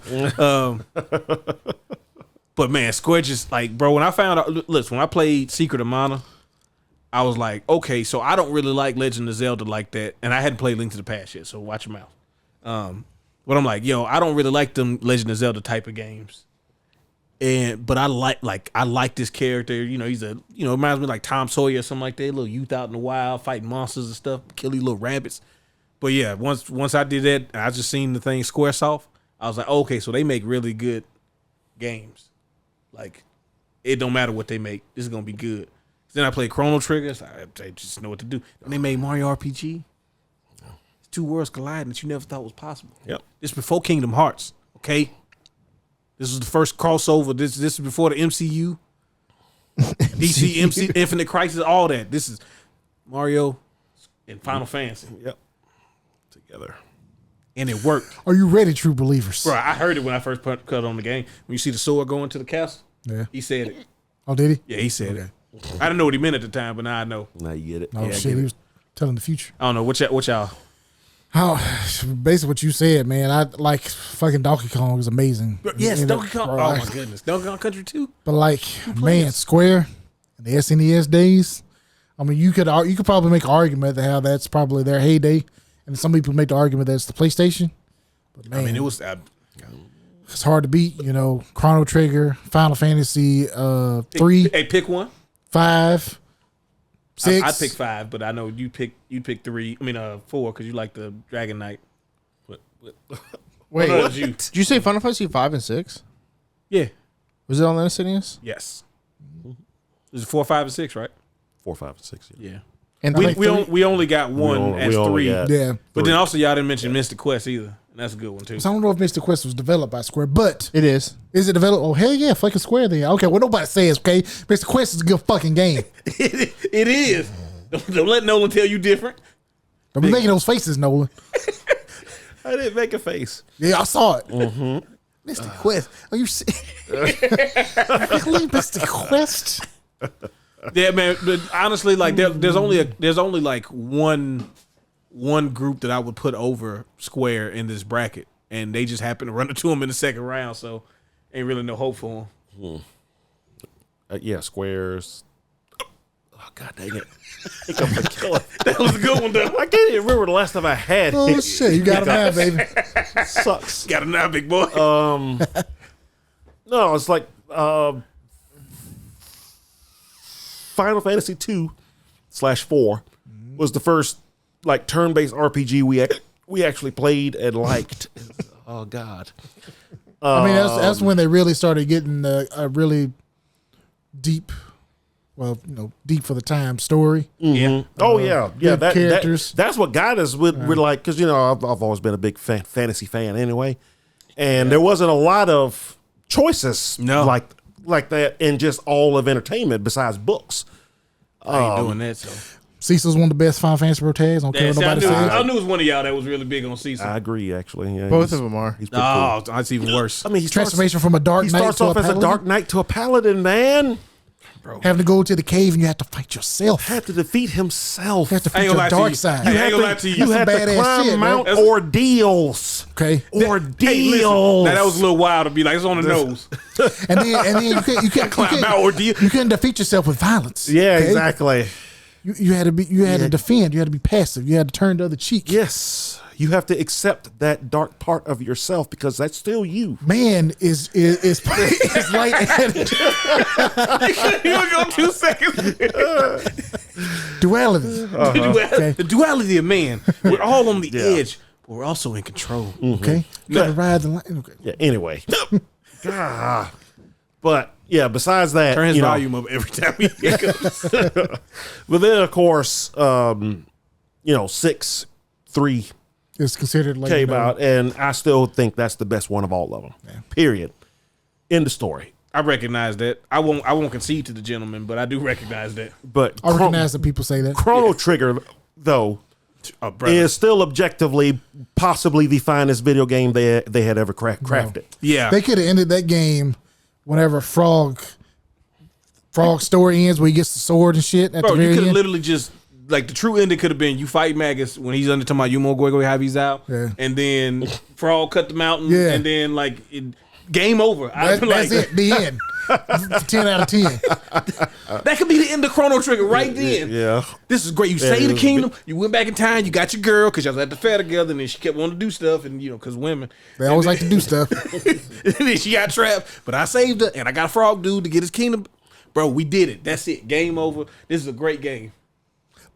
But man, Square just like, bro. When I found out, listen, when I played Secret of Mana, I was like, okay, so I don't really like Legend of Zelda like that, and I hadn't played Link to the Past yet, so watch your mouth. But I'm like, yo, I don't really like them Legend of Zelda type of games. But I like this character. You know, he's it reminds me like Tom Sawyer or something like that. A little youth out in the wild fighting monsters and stuff, kill these little rabbits. But yeah, once I did that, and I just seen the thing Squaresoft, I was like, okay, so they make really good games. Like, it don't matter what they make, this is gonna be good. Then I played Chrono Trigger. So I just know what to do. And they made Mario RPG. It's two worlds colliding that you never thought was possible. Yep. This before Kingdom Hearts. Okay. This was the first crossover. This is before the MCU, DC, MC, Infinite Crisis, all that. This is Mario and Final Fantasy, Yep. Together. and it worked. Are you ready, true believers? Bro, I heard it when I first cut on the game. When you see the sword going to the castle, Yeah. he said it. Oh, did he? Yeah, he said it. I didn't know what he meant at the time, but now I know. Now you get it. Oh Yeah, I shit, get he it. was telling the future. I don't know what y'all. How basically what you said, man. I like fucking Donkey Kong is amazing. Yes, You know, Donkey Kong. bro, Oh I- my goodness, Donkey Kong Country 2. But like, man, Square in the SNES days. I mean, you could probably make an argument that how that's probably their heyday, and some people make the argument that it's the PlayStation. But man, I mean, it was. it's hard to beat. You know, Chrono Trigger, Final Fantasy 3, Hey, pick one. 5, 6. I pick 5, but I know you pick 3. I mean, 4 because you like the Dragon Knight. Wait, No, that's you. did you say Final Fantasy 5 and 6? Yeah. Was it on the SNES? Yes. Is it 4, 5, and 6, right? 4, 5, and 6. Yeah. And We only got one We as only 3. got- Yeah. But then also y'all didn't mention Mystic Quest either, and that's a good one too. So I don't know if Mr. Quest was developed by Square, but it is. is it developed? Oh hell yeah, fucking Square then. Okay, well nobody says okay. Mr. Quest is a good fucking game. It is. Don't let Nolan tell you different. Don't be making those faces, Nolan. I didn't make a face. Yeah, I saw it. Mm-hmm. Mr. Quest. Are you really, Mr. Quest? Yeah, man. But honestly, like there's only like one group that I would put over Square in this bracket, and they just happened to run into him in the second round, so ain't really no hope for him. Yeah, Squares. Oh, God dang it. Hiccup and killer. That was a good one though. I can't even remember the last time I had Oh shit, you got him now, baby. Sucks. Got him now, big boy. No, it's like Final Fantasy 2/4 was the first like turn-based RPG we actually played and liked. Oh God. I mean, that's when they really started getting a really deep, well, deep for the time story. Yeah. Oh yeah, good characters. That's what got us with like, because I've always been a big fantasy fan anyway, and there wasn't a lot of choices like that in just all of entertainment besides books. I ain't doing that. So Cecil's one of the best Final Fantasy Pro tags. Don't care what nobody says. I knew it was one of y'all that was really big on Cecil. I agree, actually. Yeah, Both of them are. He's pretty cool. Oh, that's even worse. I mean, Transformation from a dark he knight starts to off a as a paladin. dark knight to a paladin, man. bro. Having to go to the cave and you have to fight yourself. Had to defeat himself. You have to I fight ain't gonna your lie to dark you. side. Hey, I ain't gonna lie to you. You had That's to some badass climb shit, bro. Mount Ordeals. Okay. Ordeals. Hey, listen, now that was a little wild to be like, it's on the nose. And then you can't Climb Mount Ordeal. You couldn't defeat yourself with violence. Yeah, okay? exactly. You had to defend. You had to be passive. You had to turn the other cheek. Yes. You have to accept that dark part of yourself because that's still you. Man is like You gonna go 2 seconds. duality. The duality of man. We're all on the edge, but we're also in control. Okay, you gotta ride the line. Okay. Yeah, anyway. God. But yeah, besides that, Turn his you know, volume up every time he goes. but then of course, 6-3 It's considered like came out, and I still think that's the best one of all of them. Yeah. Period. End of story. I recognize that. I won't concede to the gentleman, but I do recognize that. But I recognize that people say that. Chrono Trigger, though, Brother. is still objectively possibly the finest video game they had ever crafted. Yeah. They could have ended that game whenever Frog story ends, where he gets the sword and shit at Bro, the you very could have end. literally just like the true ending could have been you fight Magus when he's under talking about Yumo Goigo Javi's out, Yeah. and then Frog cut the mountain, Yeah. and then game over. That's it. The end. 10 out of 10. That could be the end of Chrono Trigger right then. Yeah. This is great. You saved the kingdom. You went back in time. You got your girl because y'all was at the fair together, and then she kept wanting to do stuff, and because women. They always like to do stuff. And then she got trapped, but I saved her, and I got a frog dude to get his kingdom. Bro, we did it. That's it. Game over. This is a great game.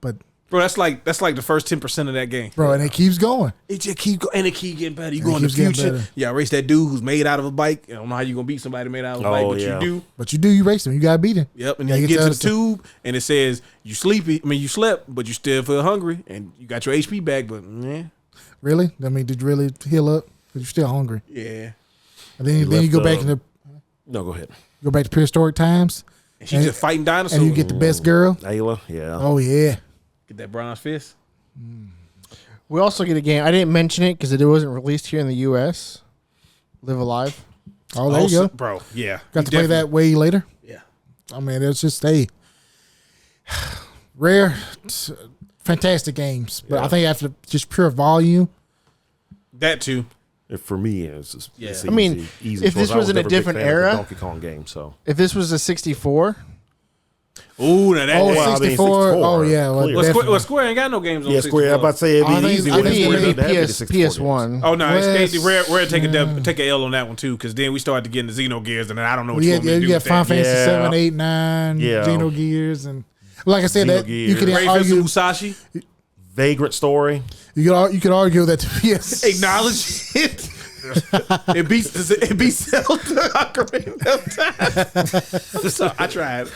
But Bro, that's like the first 10% of that game. bro, and it keeps going. It just keep going, and it keep getting better. You And go it in the keeps getting future. better. Yeah, race that dude who's made out of a bike. I don't know how you gonna beat somebody made out of a bike, but yeah. you do. But you race him. You gotta beat him. Yep, and Yeah, then you you get to get the to tube, and it says you sleepy. I mean, you slept, but you still feel hungry, and you got your HP back. But Really? I mean, did you really heal up? Because you're still hungry. yeah, And then you go back into No, go ahead. prehistoric times. and she's just fighting dinosaurs. And you get the best girl. Ayla, yeah. Oh yeah. get that bronze fist. We also get a game. I didn't mention it because it wasn't released here in the U.S. Live Alive. Oh, there you go. bro. Yeah, Got to play that way later. Yeah, I mean, it's just rare, fantastic games. But I think after just pure volume, that too. For me, it's just Yeah. it's I mean, easy if choice. this I was in a never big different fan of the era- Donkey Kong game, so If this was a 64, Ooh, now that. oh, well, I mean, 64. Oh yeah, well, clearly. definitely. Square ain't got no games on yeah, 64. Square. I'm about to say it'd be I think- easy I with think it. it Square may doesn't have any PS 64 games. PS1. Oh no, West, we're take a L on that one too, because then we started to get into Xenogears, and then I don't know what You you want me to do got with Final that. Fantasy Yeah. 7, 8, 9, Yeah. Xenogears, and like I said, that you could Xenogears. Ray argue. Musashi, Vagrant Story. You could argue that the PS acknowledge it. It beats Zelda Ocarina of Time. So I tried.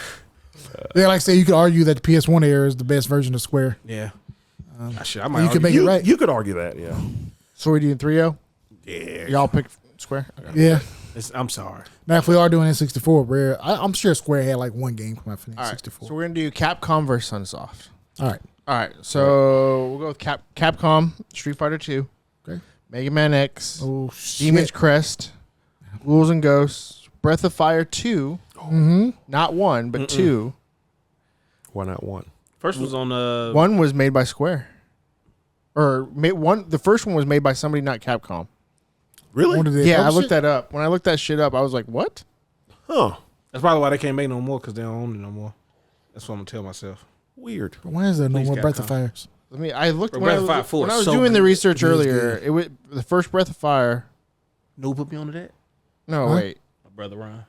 Yeah, like I said, you could argue that the PS1 era is the best version of Square. Yeah, I might You argue. could make it right. You could argue that, yeah. so we're doing 3-0. Yeah, Y'all pick Square. Okay. Yeah. I'm sorry. Now, if we are doing N64, Rare, I'm sure Square had like one game come out for All right. N64. So we're gonna do Capcom versus Sunsoft. All right. All right. So we'll go with Capcom, Street Fighter 2, Okay. Mega Man X, Oh, Demon's shit. Crest, Ghouls and Ghosts, Breath of Fire 2, not 1 but 2. Why not one? First was on 1 was made by Square, or the first one was made by somebody, not Capcom. Really? When did they Yeah, I publish looked it? that up. When I looked that shit up, I was like, "What?" Huh. That's probably why they can't make no more, because they don't own it no more. That's what I'm gonna tell myself. Weird. When is there no Please, more Breath of Capcom. Fires? I looked Bro, when I Breath of Fire was, 4 when I is was so doing the good. research It is earlier. It was the first Breath of Fire. No, put me on to that. No, Huh? wait. My brother Ryan.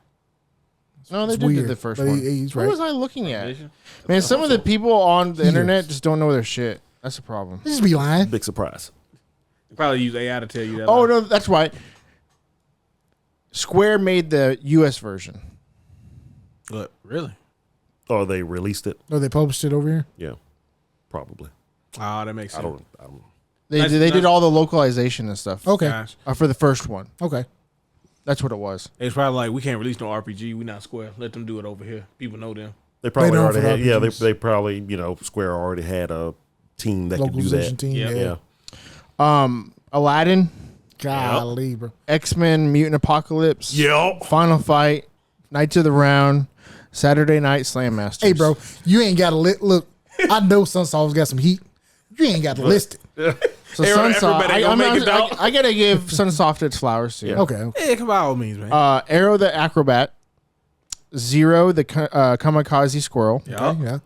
No, they It's did weird, the first but one. he's What right. was I looking at? Vision? Man, some of the people on the Years. internet just don't know their shit. That's the problem. They just be lying. Big surprise. They probably use AI to tell you that. Oh lie. no, that's why. Square made the U.S. version. But really? Oh, they released it? Oh, they published it over here? Yeah. Probably. Oh, that makes sense. I don't They Nice- did nice. all the localization and stuff. Okay. Gosh. For the first one. Okay. That's what it was. It's probably like, we can't release no RPG. We not Square. Let them do it over here. People know them. They probably They know already for had, yeah, RPGs. they probably, Square already had a team that could do Localization that. team. Yeah. Yeah. Aladdin, Golly, bro. X-Men, Mutant Apocalypse, Yep. Final Fight, Knights of the Round, Saturday Night Slam Masters. Hey, bro, you ain't got to look. I know Sunsoft's got some heat. You ain't got to list it. So Everybody Sunsoft, gonna make it, dog. I gotta give Sunsoft its flowers too. Okay. Yeah, come by all means, man. Arrow the Acrobat, Zero the Kamikaze Squirrel, yeah. Okay, yeah.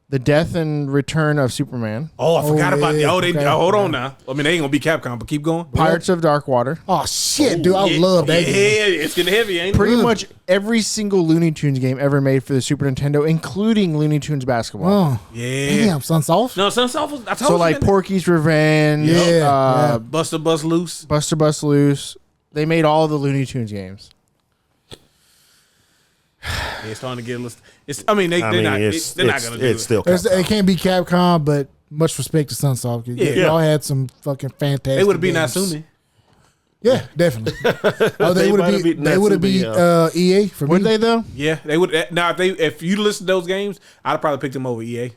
The Death and Return of Superman, Oh, I forgot about yeah, that. okay. Hold on now. I mean, they ain't gonna be Capcom, but keep going. Pirates of Dark Water. Oh, shit, dude. I love that Yeah, game. it's getting heavy, ain't it? Pretty much every single Looney Tunes game ever made for the Super Nintendo, including Looney Tunes Basketball. Oh, Yeah. damn, Sunsoft. No, Sunsoft was, I told So you. like man. Porky's Revenge, Yeah. Buster Bust Loose. Buster Bust Loose. They made all the Looney Tunes games. Yeah, it's starting to get a list. I mean, they're not gonna do it's it. still It can't be Capcom, but much respect to Sunsoft. Yeah. Y'all had some fucking fantastic. They would have been games. Natsumi. Yeah, definitely. Oh, They they would might have have beat They would have Natsumi, beat EA for Would me. they though? Yeah, they would. Now, if you listen to those games, I'd have probably picked them over EA.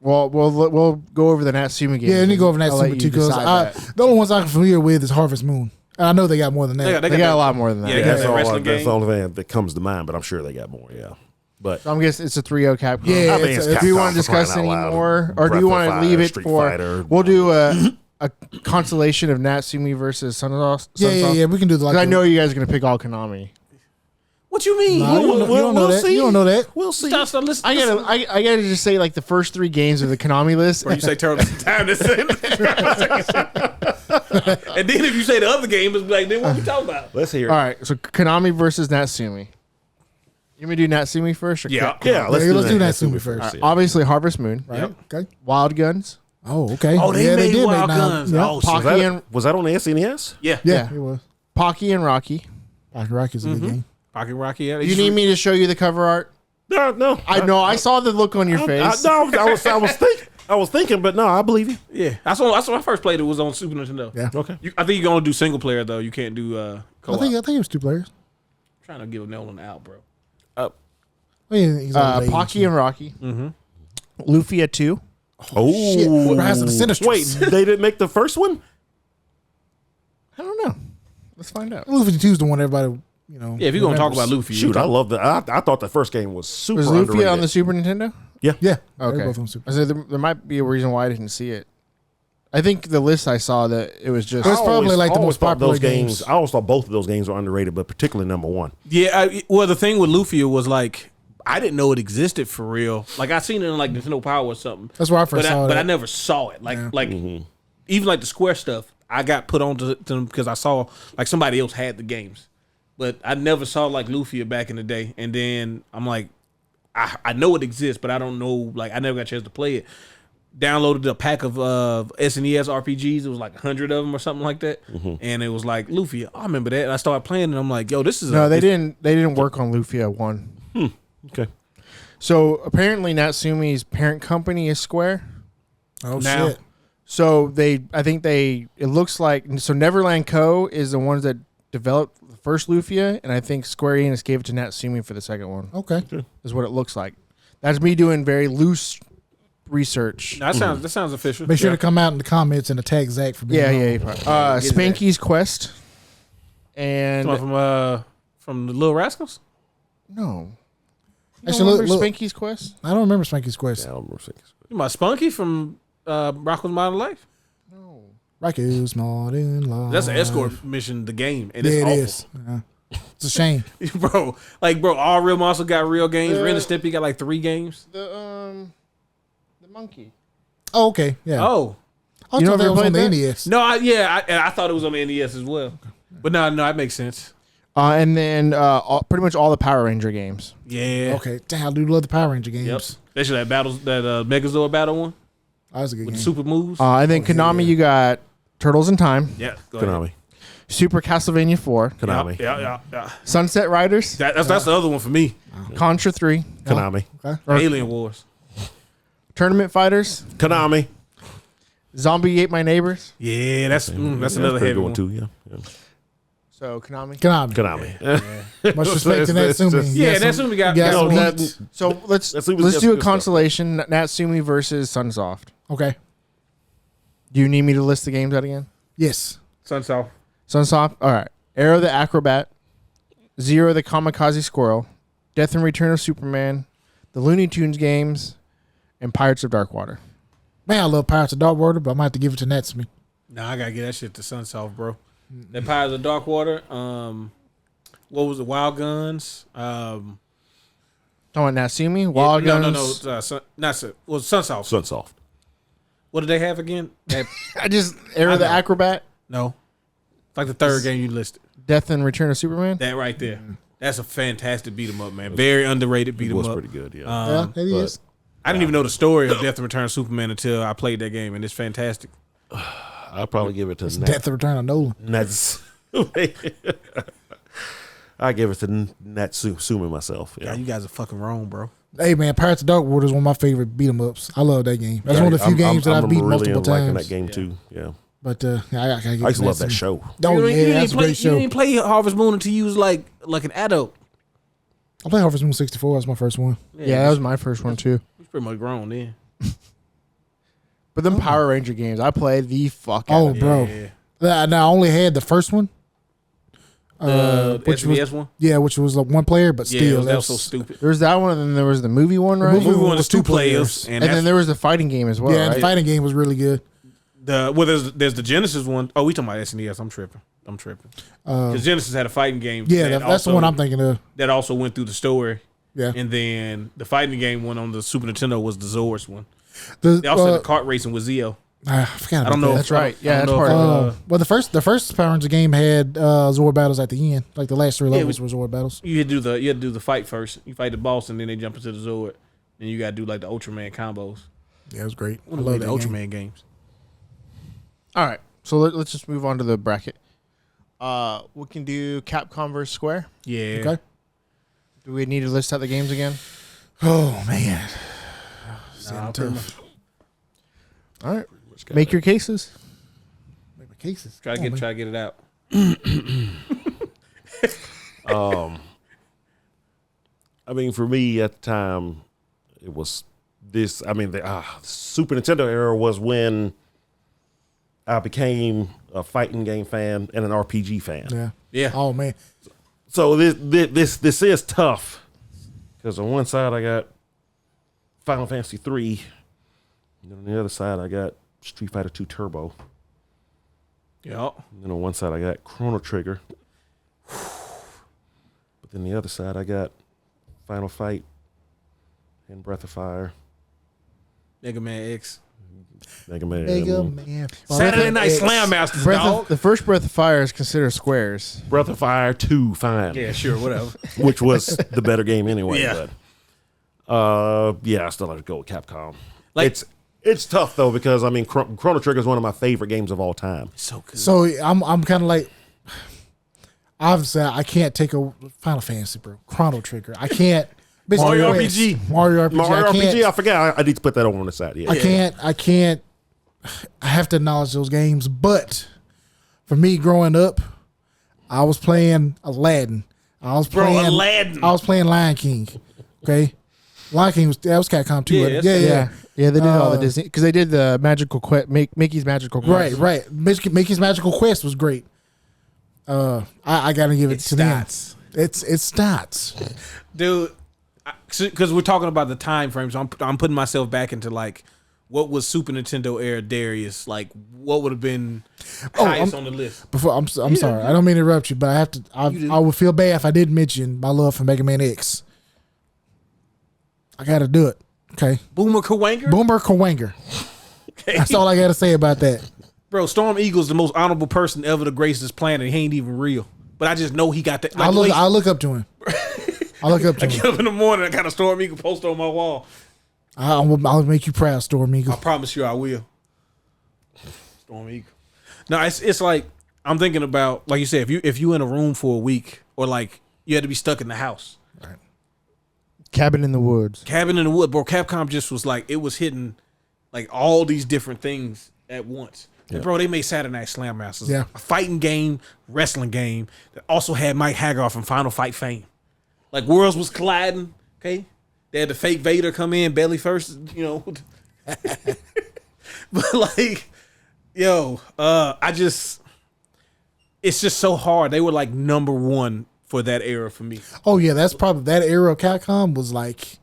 Well, we'll go over the Natsumi games. Yeah, and you go over I'll let Natsumi you too, because decide that. the only ones I'm familiar with is Harvest Moon. And I know they got more than that. They They got a lot more than that. Yeah, they got That's that all. wrestling That's game. the only thing that comes to mind. But I'm sure they got more. Yeah, but So I'm guessing it's a 3-0 Capcom. Yeah, I mean, it's- it's Do you Capcom want to for crying discuss out any loud. more, or do Breath you of want to Fire, leave it Street for? Fighter, We'll do a constellation of Natsumi versus Sunsoft. Yeah. We can do the 'Cause I know you guys are gonna pick all Konami. What you mean? Nah, you don't know we'll that. see. You don't know that. We'll see. Stop, listen. I gotta just say like the first 3 games of the Konami list. Or you say turn time to say. And then if you say the other game, it's like, then what we talking about? Let's hear. All it. right, so Konami versus Natsumi. You want me to do Natsumi first? Or Yeah. Yeah, let's Yeah, do let's do that. Natsumi first. Yeah. Obviously, Harvest Moon, Right? Yep. Okay. Wild Guns, Oh, okay. Oh, they made did Wild make Guns. Yeah. Oh, Pocky Was and that, was that on the SNES? Yeah. Yeah, yeah. it was. Pocky and Rocky. Rocky's a good game. Pocket Rocky. Yeah. You need me to show you the cover art? No. I know. I saw the look on your face. No, I was thinking, but no, I believe you. Yeah. That's when I first played it was on Super Nintendo. Yeah. Okay. I think you can only do single player though. You can't do co-op. I think it was 2 players. Trying to give a nail on the out, bro. Oh, yeah, he's on the Pocky and Rocky. Lufia 2. Oh, Shit. Rise of the Sinistrous. wait, they didn't make the first one? I don't know. Let's find out. Luffy 2 is the one everybody, Yeah, if you're gonna talk about Luffy, you Shoot, talk- I love that. I thought the first game was super Was underrated. Lufia on the Super Nintendo? Yeah. They're Okay. both on Super. I said there might be a reason why I didn't see it. I think the list I saw that it was just. It's probably like the always most thought popular those games. I always thought both of those games were underrated, but particularly number 1. Yeah, well, the thing with Lufia was like I didn't know it existed for real. Like I seen it in like Nintendo Power or something. That's where I first saw it. But I never saw it. Like even like the Square stuff, I got put on to them because I saw like somebody else had the games, but I never saw like Lufia back in the day. And then I'm like, I know it exists, but I don't know. Like I never got a chance to play it. Downloaded a pack of SNES RPGs. It was like 100 of them or something like that, and it was like Lufia. I remember that. And I started playing, and I'm like, yo, this is No, they didn't. They didn't work on Lufia 1. Okay. So apparently Natsumi's parent company is Square. Oh, now. shit. So it looks like, so Neverland Co. is the ones that developed the first Lufia, and I think Square Enix gave it to Natsumi for the second one, Okay. is what it looks like. That's me doing very loose research. That sounds official. Make sure to come out in the comments and attack Zach for being Yeah, wrong. yeah. Spanky's Quest. And From the Little Rascals. no. You Actually, don't remember look. Spanky's Quest? I don't remember Spanky's Quest. Yeah, I don't remember seeing it. You my Spunky from Rocko's Modern Life. No. Rocky's Modern Life. That's an escort mission. The game, and Yeah, it's it awful. is. Yeah. It's a shame. bro, all Real Monster got real games. Ren and Stimpy got like 3 games. The monkey. Oh, okay. Yeah. Oh I You thought never that was on played the that? NES. no, I thought it was on the NES as well. But no, that makes sense. And then pretty much all the Power Ranger games. Yeah. Okay. Damn, I do love the Power Ranger games. Yep. Especially that battles, that Megazord battle one That was a good with game. the super moves. And then Konami, you got Turtles in Time, Yeah. Go ahead. Konami. Super Castlevania 4, Konami. Yeah. Sunset Riders, That's the other one for me. Contra 3, Konami. Okay. Alien Wars. Tournament Fighters, Konami. Zombie Ate My Neighbors. Yeah, that's another pretty heavy good one too. Yeah. So Konami. Konami. Konami. Much respect to It's Natsumi. just- You Yeah, got some- Natsumi got- you got no, some that- heat. So let's Let's do get a some good constellation: Natsumi versus Sunsoft. Okay. Do you need me to list the games out again? Yes. Sunsoft. Sunsoft. All right. Arrow the Acrobat, Zero the Kamikaze Squirrel, Death and Return of Superman, the Looney Tunes games, and Pirates of Darkwater. Man, I love Pirates of Darkwater, but I might have to give it to Natsumi. Nah, I gotta get that shit to Sunsoft, bro. That Pirates of Darkwater. What was it? Wild Guns. Talking about Natsumi, Wild Guns. Was Sunsoft. Sunsoft. What did they have again? I just Era the know. Acrobat, No, like the third game you listed. Death and Return of Superman. That right there. That's a fantastic beat 'em up, man. Very underrated beat It 'em was up. pretty good, yeah. Yeah, it is. I didn't even know the story of Death and Return of Superman until I played that game, and it's fantastic. I'll probably give it to Death and Return of Nolan. Nats. I give it to Natsumi myself. Yeah, Yeah. you guys are fucking wrong, bro. Hey man, Pirates of Darkwater is one of my favorite beat 'em ups. I love that game. That's one of the few games that I've beat really multiple liking times. that game too. Yeah. But I gotta give I used to it love that Natsumi. show. Oh you yeah, that's a great You show. didn't play Harvest Moon until you was like an adult. I played Harvest Moon 64. That's my first one. Yeah, that was my first one too. He's pretty much grown then. But them Power Ranger games, I played the fuck out Oh, of it. bro. Now I only had the first one. The which was SBS one. yeah, which was like one player, but Yeah, still that was so stupid. There was that one, and then there was the movie one, right? movie Movie one was is two 2 players, And then there was the fighting game as well, yeah, and right? the fighting game was really good. There's the Genesis one. Oh, we talking about SNES. I'm tripping. Because Genesis had a fighting game. Yeah, that's the one I'm thinking of. That also went through the story. Yeah, And then the fighting game one on the Super Nintendo was the Zords one. the, They also had the kart racing with Zio. I forgot about I don't know. that. That's right. Yeah, I don't that's know part if, of it. Well, the first Power Ranger game had Zord battles at the end. Like the last 3 levels were Zord battles. You had to do the fight first. You fight the boss, and then they jump into the Zord. Then you got to do like the Ultraman combos. Yeah, it was great. I I love love that the game. Ultraman games. All right, so let's just move on to the bracket. We can do Capcom versus Square. Yeah. Okay. Do we need to list out the games again? Oh man, Nah, tough. All right, make your cases. Make my cases. Try to get it out. I mean, for me at the time, it was this. I mean, the Super Nintendo era was when I became a fighting game fan and an RPG fan. Yeah. Yeah. Oh man. So this is tough because on one side I got Final Fantasy 3, and on the other side I got Street Fighter 2 Turbo. Yeah. And then on one side I got Chrono Trigger, but then the other side I got Final Fight and Breath of Fire, Mega Man X. Mega Man. Mega Man. Saturday Night X. Slam Masters, dog. The first Breath of Fire is considered Squares. Breath of Fire 2, fine. Yeah, sure, whatever. Which was the better game anyway. Yeah. But I still have to go with Capcom. Like- It's tough though because I mean Chrono Trigger is one of my favorite games of all time. So good. So I'm kind of like, obviously I can't take a Final Fantasy, bro. Chrono Trigger. I can't. Mario Quest, RPG. Mario RPG. Mario I can't, RPG, I forgot. I need to put that over on the side. Yeah. I can't. I have to acknowledge those games, but for me growing up, I was playing Aladdin. I was playing Aladdin. I was playing Lion King. Okay, Lion King was Capcom too. Yeah, wasn't it? that's- Yeah, they did all the Uh, Disney because they did the Magical Quest, Mickey's Magical Quest. Right. Mickey's Magical Quest was great. I gotta give it to them. Stats. It's stats. Dude, because we're talking about the time frame, so I'm putting myself back into like what was Super Nintendo era Darius, like what would have been highest on the list. Before I'm sorry, I don't mean to interrupt you, but I have to. I would feel bad if I didn't mention my love for Mega Man X. I gotta do it. Okay, Boomer Kawanger? Boomer Kawanger. Okay. That's all I gotta say about that. Bro, Storm Eagle's the most honorable person ever to grace this planet. He ain't even real. But I just know he got that. Like, I look up to him. I look up to I him. get up in the morning, I got a Storm Eagle poster on my wall. I'll make you proud, Storm Eagle. I promise you I will. Storm Eagle. No, it's like I'm thinking about, like you said, if you in a room for a week, or like you had to be stuck in the house. Cabin in the Woods. Cabin in the Wood, bro. Capcom just was like, it was hitting like all these different things at once. And bro, they made Saturday Night Slam Masters. Yeah. A fighting game, wrestling game that also had Mike Hagar from Final Fight fame. Like worlds was colliding, okay? They had the fake Vader come in, belly first, you know. But like, it's just so hard. They were like number one for that era for me. Oh yeah, that's probably that era of Capcom was like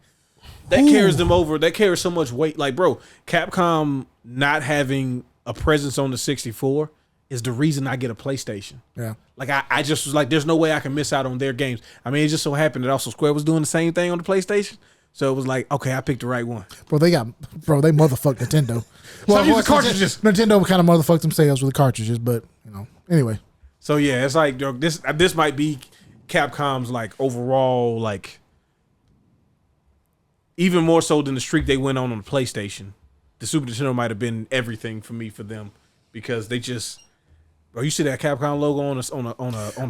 That carries them over. That carries so much weight. Like, bro, Capcom not having a presence on the 64 is the reason I get a PlayStation. yeah. Like, I just was like, there's no way I can miss out on their games. I mean, it just so happened that also Square was doing the same thing on the PlayStation. So it was like, okay, I picked the right one. Bro, they motherfucked Nintendo. Stop using cartridges. Nintendo kind of motherfucked themselves with the cartridges, but anyway. So yeah, it's like this might be Capcom's like overall like even more so than the streak they went on the PlayStation. The Super Nintendo might have been everything for me for them because they just bro, you see that Capcom logo on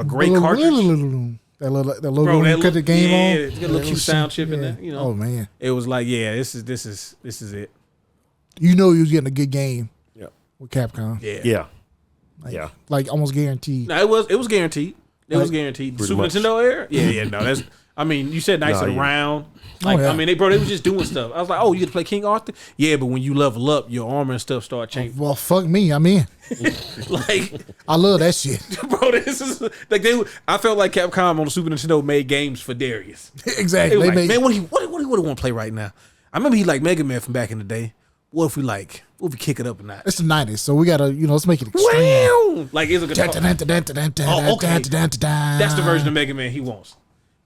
a great cartridge. That logo Bro, you cut the game on. It's got a little cute sound chip in there. You know. Oh man, It was like, yeah, this is it. you know you was getting a good game. Yeah. With Capcom. Yeah. Yeah. Like almost guaranteed. No, it was guaranteed. It was guaranteed. The Pretty Super much. Nintendo era? Yeah, no, that's I mean, you said nice No, and yeah. round. Like, yeah. I mean, they was just doing stuff. I was like, oh, you get to play King Arthur? Yeah, but when you level up, your armor and stuff start changing. Well, fuck me, I'm in. Like, I love that shit. bro, this is like I felt like Capcom on the Super Nintendo made games for Darius. Exactly. They They like, made, man, what do you want to play right now? I remember he like Mega Man from back in the day. What if we kick it up a notch? it's the 90s, so we gotta let's make it extreme. Wow! Like it's a guitar. Oh, okay. That's the version of Mega Man he wants.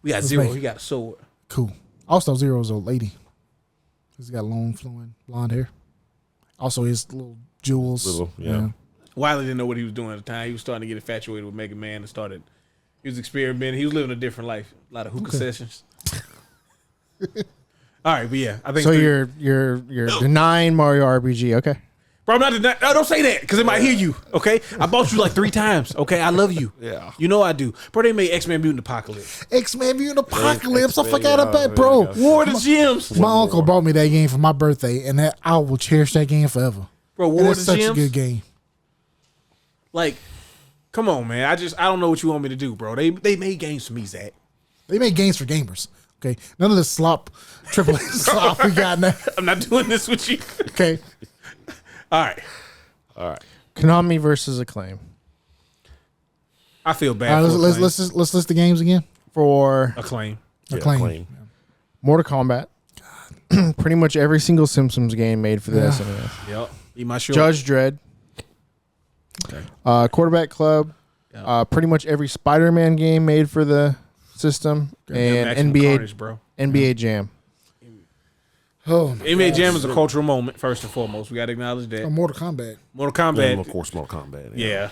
We got Zero. make- He got a sword. Cool. Also, Zero's a lady. He's got long, flowing blonde hair. Also, his little jewels. Yeah. Wiley didn't know what he was doing at the time. He was starting to get infatuated with Mega Man and started. He was experimenting. He was living a different life. A lot of hookah sessions. All right, but yeah, I think So it's you're denying Mario RPG, okay? bro. I'm not denying. No, don't say that because it might hear you. Okay, I bought you like 3 times. Okay, I love you. Yeah. You know I do. Bro, they made X-Men Mutant Apocalypse. X-Men Mutant Apocalypse. I X-Men, forgot about yeah, that, bro. there you War of the Gems. My uncle bought me that game for my birthday, and I will cherish that game forever. Bro, And War of it's the such Gems. a good game. Like, come on, man. I don't know what you want me to do, bro. They made games for me, Zach. They make games for gamers. Okay, none of this slop, triple A slop we got now. I'm not doing this with you. Okay, All right. All right. Konami versus Acclaim. I feel all bad right, for let's list the games again. For Acclaim. Yeah, Acclaim. Mortal Kombat. Pretty much every single Simpsons game made for the SNES. Yep. Eat my shirt. Judge Dredd. Okay. Quarterback Club. Yeah. Pretty much every Spider-Man game made for the system. Maximum And NBA Carnage, bro. NBA Jam. Oh, my NBA Jam is a cultural moment, first and foremost. We got to acknowledge that. Mortal Kombat. Mortal And Kombat. of course, Mortal Kombat. Yeah.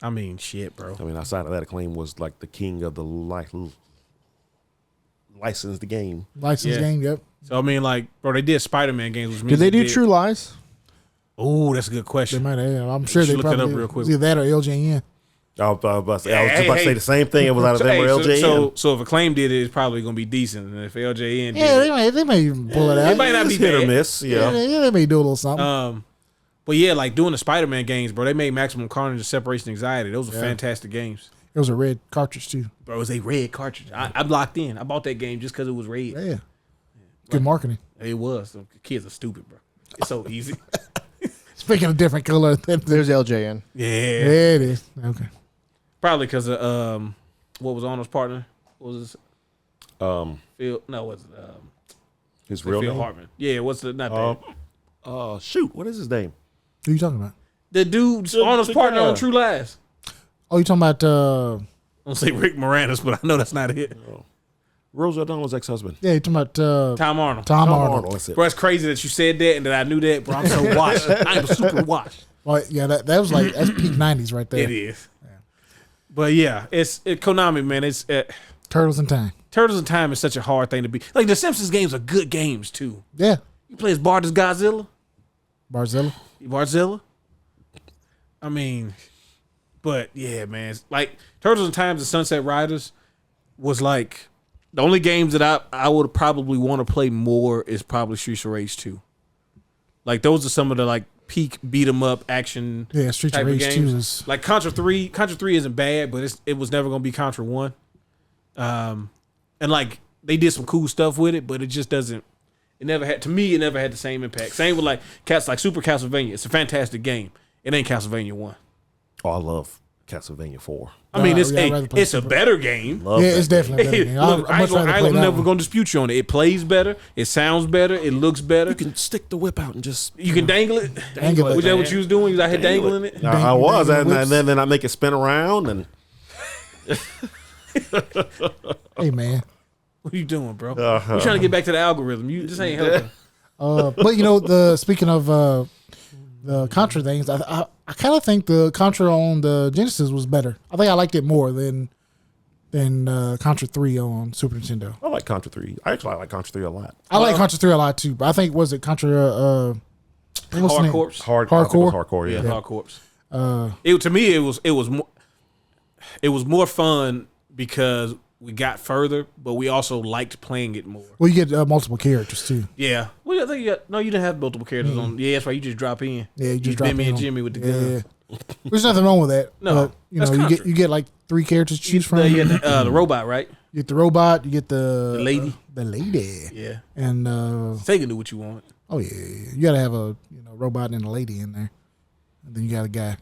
I mean, shit, bro. I mean, outside of that, Acclaim was like the king of the licensed game. License Yeah. game. Yep. So, I mean, like, bro, they did Spider-Man games. Which Did means they do True Lies? Oh, that's a good They question. might have. I'm sure they should look that probably up real did. quick. It's either that or LJN. I was just about to Hey. say the same thing. It was out of So, them hey, or LJN. so if Acclaim did it, it's probably going to be decent. And if LJN did Yeah, it, they may even pull it out. it might not be It's hit or bad. miss. Yeah. They may do a little something. But yeah, like doing the Spider-Man games, bro, they made Maximum Carnage and Separation Anxiety. Those were fantastic games. It was a red cartridge too. Bro, it was a red cartridge. I'm locked in. I bought that game just because it was red. Yeah. Good marketing. It was. The kids are stupid, bro. It's so easy. Speaking of different color, There's LJN. Yeah. there it is. Okay. Probably because of what was Arnold's partner? What was this? Phil? No, what's it? His real Phil name. Hartman. Yeah, what's the not that? Shoot, what is his name? Who you talking about? The dude, Arnold's the partner guy. on True Lies. Oh, you talking about? I don't say Rick Moranis, but I know that's not it. Rosa O'Donnell's ex-husband. Yeah, you talking about Tom Arnold. Tom Tom Arnold. That's it. Bro, it's crazy that you said that and that I knew that, bro. I'm so washed. I'm super washed. Well, yeah, that was like that's peak '90s right there. It is. But yeah, it's Konami, man. It's Turtles in Time. Turtles in Time is such a hard thing to be. Like the Simpsons games are good games too. Yeah, You play as Bart as Godzilla, Barzilla. Bartzilla. I mean, but yeah, man. It's like Turtles in Time and Sunset Riders was like the only games that I would probably want to play more is probably Streets of Rage 2. Like those are some of the like peak beat 'em up action. Yeah, Streets type of Rage games. 2 is. Like Contra 3. Contra 3 isn't bad, but it was never gonna be Contra 1. And like they did some cool stuff with it, but it just doesn't. It never had the same impact. Same with like Super Castlevania. It's a fantastic game. It ain't Castlevania 1. Oh, I love Castlevania 4. I mean, I'd rather play it's a Super. better game. Love Yeah, that it's definitely a better game. Look, I'd much rather play I'm that never one. going to dispute you on it. It plays better. It sounds better. It looks better. You can stick the whip out and just. You can dangle it. Dangle it. Was that what you was doing? You was out here dangling it? I was, dangling and then I make it spin around, and Hey man. What are you doing, bro? We're trying to get back to the algorithm. You just ain't helping. But you know, speaking of the Contra things, I kind of think the Contra on the Genesis was better. I think I liked it more than Contra 3 on Super Nintendo. I like Contra 3. I like Contra 3 a lot. I like Contra 3 a lot too, but I think was it Contra what's the name? Hardcore. I think it was hardcore, Yeah, yeah. hardcore. To me, it was more fun because we got further, but we also liked playing it more. Well, you get multiple characters too. Yeah. Well, I think you didn't have multiple characters on. Yeah, that's right. You just drop in. Yeah, you just drop Bimmy in and on- Jimmy with the gun. Yeah. There's nothing wrong with that. No, but, that's you Contra. get like 3 characters to choose from. You get the robot, right? You get the robot. You get the lady. the lady. Yeah. And Sega knew what you wanted. oh yeah, you gotta have a robot and a lady in there, and then you got a guy.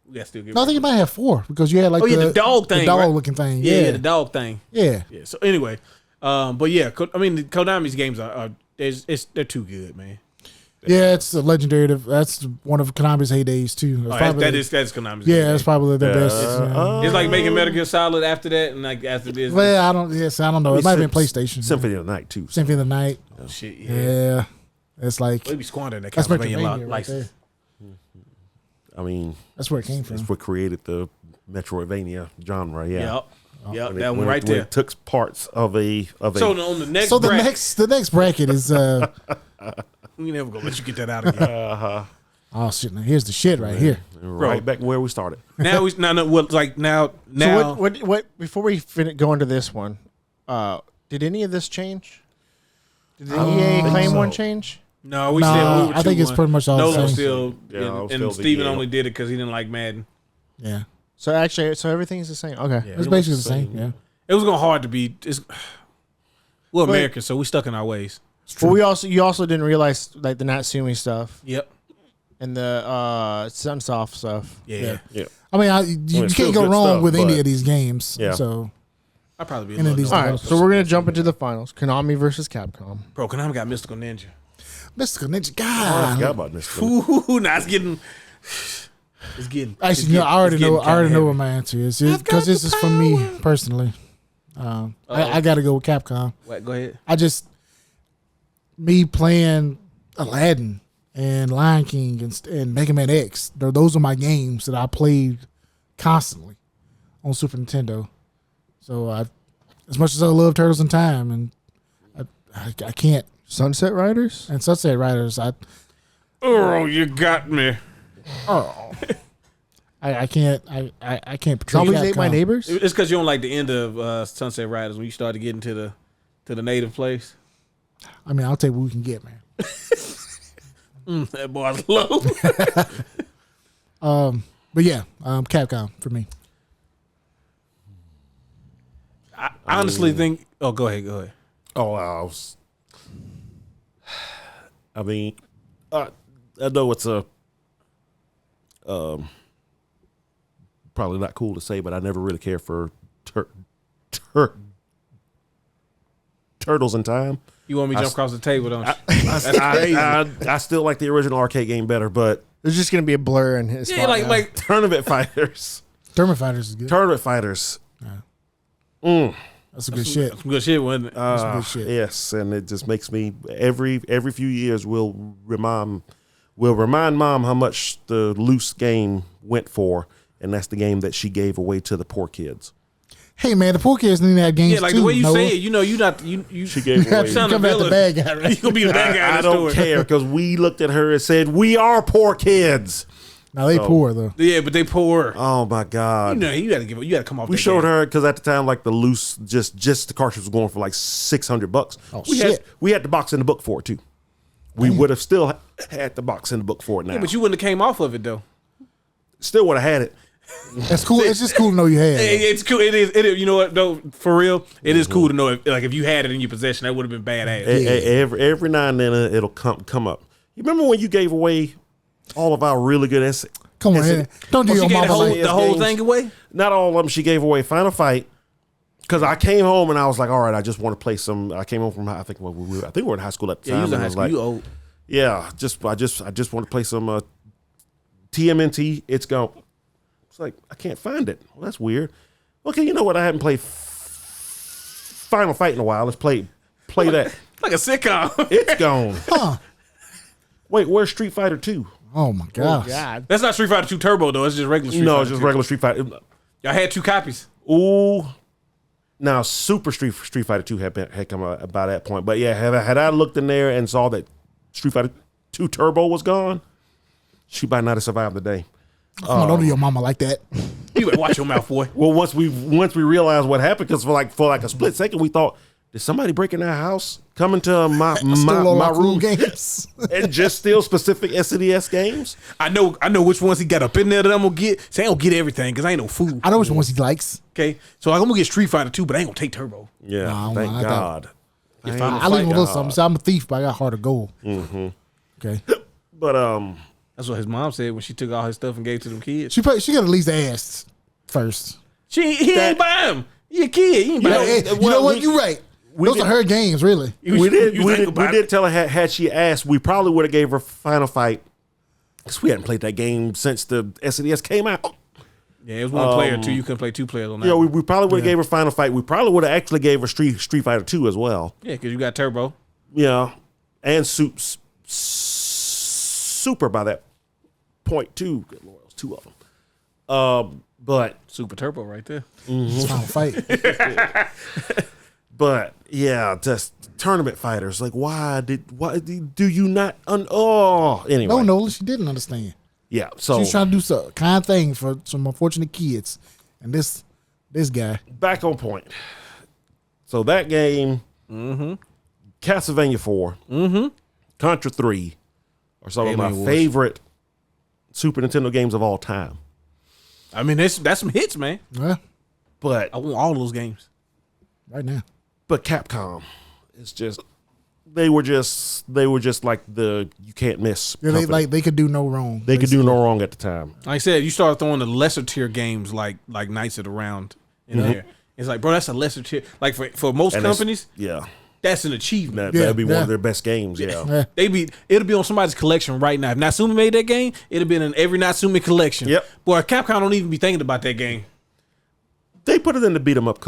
We got to still get. No, I think you might have 4 because you had like the dog thing, the dog right? looking thing. Yeah, the dog thing. Yeah. Yeah. So anyway, but yeah, I mean, the Konami's games are they're too good, man. Yeah, it's a legendary. That's one of Konami's heydays too. Oh, Probably- that's Konami's. Yeah, game. that's probably their best. It's like making Metal Gear Solid after that, and like after this. Well, I don't. Yes, I don't know. It might have been PlayStation. Symphony of the Night, too. Symphony of the Night. Oh, shit, yeah. Yeah, it's like They be squandering that that's Castlevania Metroidvania right license. there. I mean, That's where it came from. it's what created the Metroidvania genre, yeah. Yep, When that it- one when right it, when there. it took parts of a So on the next, So the bracket, next bracket is we never gonna let you get that out again. oh shit! Now here's the shit right here. right back where we started. Now we what like now So what before we go into this one, did any of this change? Did the EA claim one change? no, we Nah, still. We were I think it's 2-1. pretty much all the Nolan same. still, Yeah, I'll and still be Steven EA. only did it because he didn't like Madden. Yeah, So actually, everything's the same. Okay. it's basically the same. Yeah, It was going hard to be. We're But- Americans, so we stuck in our ways. But you also didn't realize like the Natsumi stuff Yep. and the Sunsoft stuff. Yeah. Yeah. I mean, you it's still can't go good wrong stuff, with any but- of these games. Yeah. So I'd probably be a And then little these- All nervous. right, so we're gonna jump into the finals: Konami versus Capcom. Bro, Konami got Mystical Ninja. Mystical Ninja, I God. forgot about this. Ooh, now it's getting. Actually, no, I already know what my answer is because this is for me personally. I got to go with Capcom. What? Go ahead. I just me playing Aladdin and Lion King and Mega Man X. Those are my games that I played constantly on Super Nintendo. So as much as I love Turtles in Time, and I can't. Sunset Riders. And Sunset Riders, Oh, you got me. I can't. I can't portray Zombies Ate My Capcom. Neighbors. It's because you don't like the end of Sunset Riders when you started getting to the native place. I mean, I'll take what we can get, man. That boy's low. But yeah, Capcom for me. I honestly think. Oh, go ahead. Oh, I mean, I know it's probably not cool to say, but I never really cared for Turtles in Time. You want me to jump across the table, don't you? I still like the original arcade game better, but There's just gonna be a blur in his. Yeah, spot now. like Tournament Fighters, Tournament Fighters is good. That's some good shit. some good shit, wasn't it? That's some good shit. yes, and it just makes me every few years will remind Mom how much the loose game went for, and that's the game that she gave away to the poor kids. Hey man, the poor kids need that games Yeah, like too. the way you Noah. say it, you know, you not you. She gave You away. sound a come back the villain. bad guy, right? You gonna be the bad guy in I the don't story. care because we looked at her and said we are poor kids. Now they poor though. Yeah, but they poor. Oh my God! You know, you gotta come off. We that showed game. her because at the time, like the loose, just the cartridge was going for like $600. Oh, we shit. we had the box in the book for it too. We would have still had the box in the book for it now. Yeah, but you wouldn't have came off of it though. still would have had it. That's cool. It's just cool to know you had. Hey, it. it's cool. It is. You know what? Though, for real, it is cool to know if you had it in your possession, that would have been badass. Every now and then it'll come up. You remember when you gave away all of our really good Come on, here. Don't do Oh, she your gave mama like the whole games. thing away. Not all of them. She gave away Final Fight because I came home and I was like, all right, I just want to play some. I came home from I think we were in high school at the Yeah, you time. was in and I high was school. like, You old. yeah, I just want to play some TMNT. It's gone. It's like I can't find it. Well, that's weird. Okay, you know what? I haven't played Final Fight in a while. Let's play that. Like a sitcom. It's gone. Huh. Wait, where's Street Fighter 2? Oh my gosh. God. That's not Street Fighter 2 Turbo though. It's just regular Street Fighter. No, it's just 2. regular Street Fighter. Y'all had 2 copies. Ooh. Now, Super Street Fighter 2 had come out by that point. But yeah, had I looked in there and saw that Street Fighter 2 Turbo was gone, she might not have survived the day. Come on, don't do your mama like that. You better watch your mouth, boy. Well, once we realized what happened, because for like a split second, we thought, did somebody break in our house, come into my room games. and just steal specific SNES games? I know which ones he got up in there that I'm gonna get. So I ain't gonna get everything because I ain't no fool. I know which ones he likes. Okay, so I'm gonna get Street Fighter 2, but I ain't gonna take Turbo. Yeah, Nah, thank I God. I leave him a little something. So I'm a thief, but I got heart of gold. Mm-hmm. Okay. But That's what his mom said when she took all his stuff and gave it to them kids. She got at least asked first. He ain't buy him. He a kid. He ain't buy him. You know what? You're right. Those are her games, really. we did tell her had she asked, we probably would have gave her Final Fight because we hadn't played that game since the SNES came out. Yeah, it was one player too. You couldn't play 2 players on that. Yeah, we probably would have gave her Final Fight. We probably would have actually gave her Street Fighter 2 as well. Yeah, because you got Turbo. Yeah, and Super by that point too. Good Lord, it was 2 of them. But Super Turbo right there. It's Final Fight. But yeah, just tournament fighters. Like, why do you not? Anyway. No, she didn't understand. Yeah, so She was trying to do some kind thing for some unfortunate kids, and this guy. back on point. So that game, Castlevania 4, Contra 3, are some of my Alien Wars. favorite Super Nintendo games of all time. I mean, that's some hits, man. Yeah, But I want all those games. right now. but Capcom, it's just they were just like the you can't miss. Yeah, company. they could do no wrong. They could do no wrong at the time. Like I said, you start throwing the lesser tier games like Knights of the Round in there. It's like, bro, that's a lesser tier. Like for most And it's- companies, Yeah, that's an achievement. that'd be one yeah. of their best games. Yeah. Yeah. It'll be on somebody's collection right now. If Natsume made that game, it'd have been in every Natsume collection. Yep. Boy, Capcom don't even be thinking about that game. They put it in the beat 'em up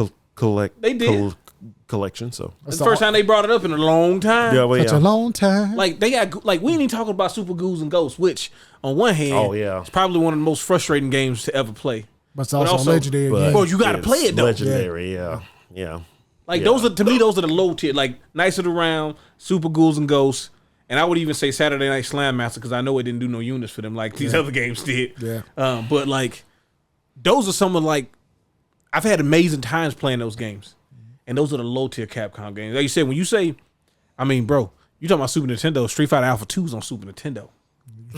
They did. collection. So It's the first time they brought it up in a long time. yeah, well, Such a long time. Like they got we ain't even talking about Super Ghouls and Ghosts, which on one hand, Oh, yeah. it's probably one of the most frustrating games to ever play. but it's also, also- legendary but game. Bro, you gotta it's play it, though. Legendary, yeah. Like Yeah. those are to me, those are the low tier. Like Knights of the Round, Super Ghouls and Ghosts, and I would even say Saturday Night Slam Master because I know it didn't do no units for them like these other games did. Yeah. But like those are some of like I've had amazing times playing those games, and those are the low tier Capcom games. Like you said, when you say, I mean, bro, you talking about Super Nintendo? Street Fighter Alpha 2's on Super Nintendo.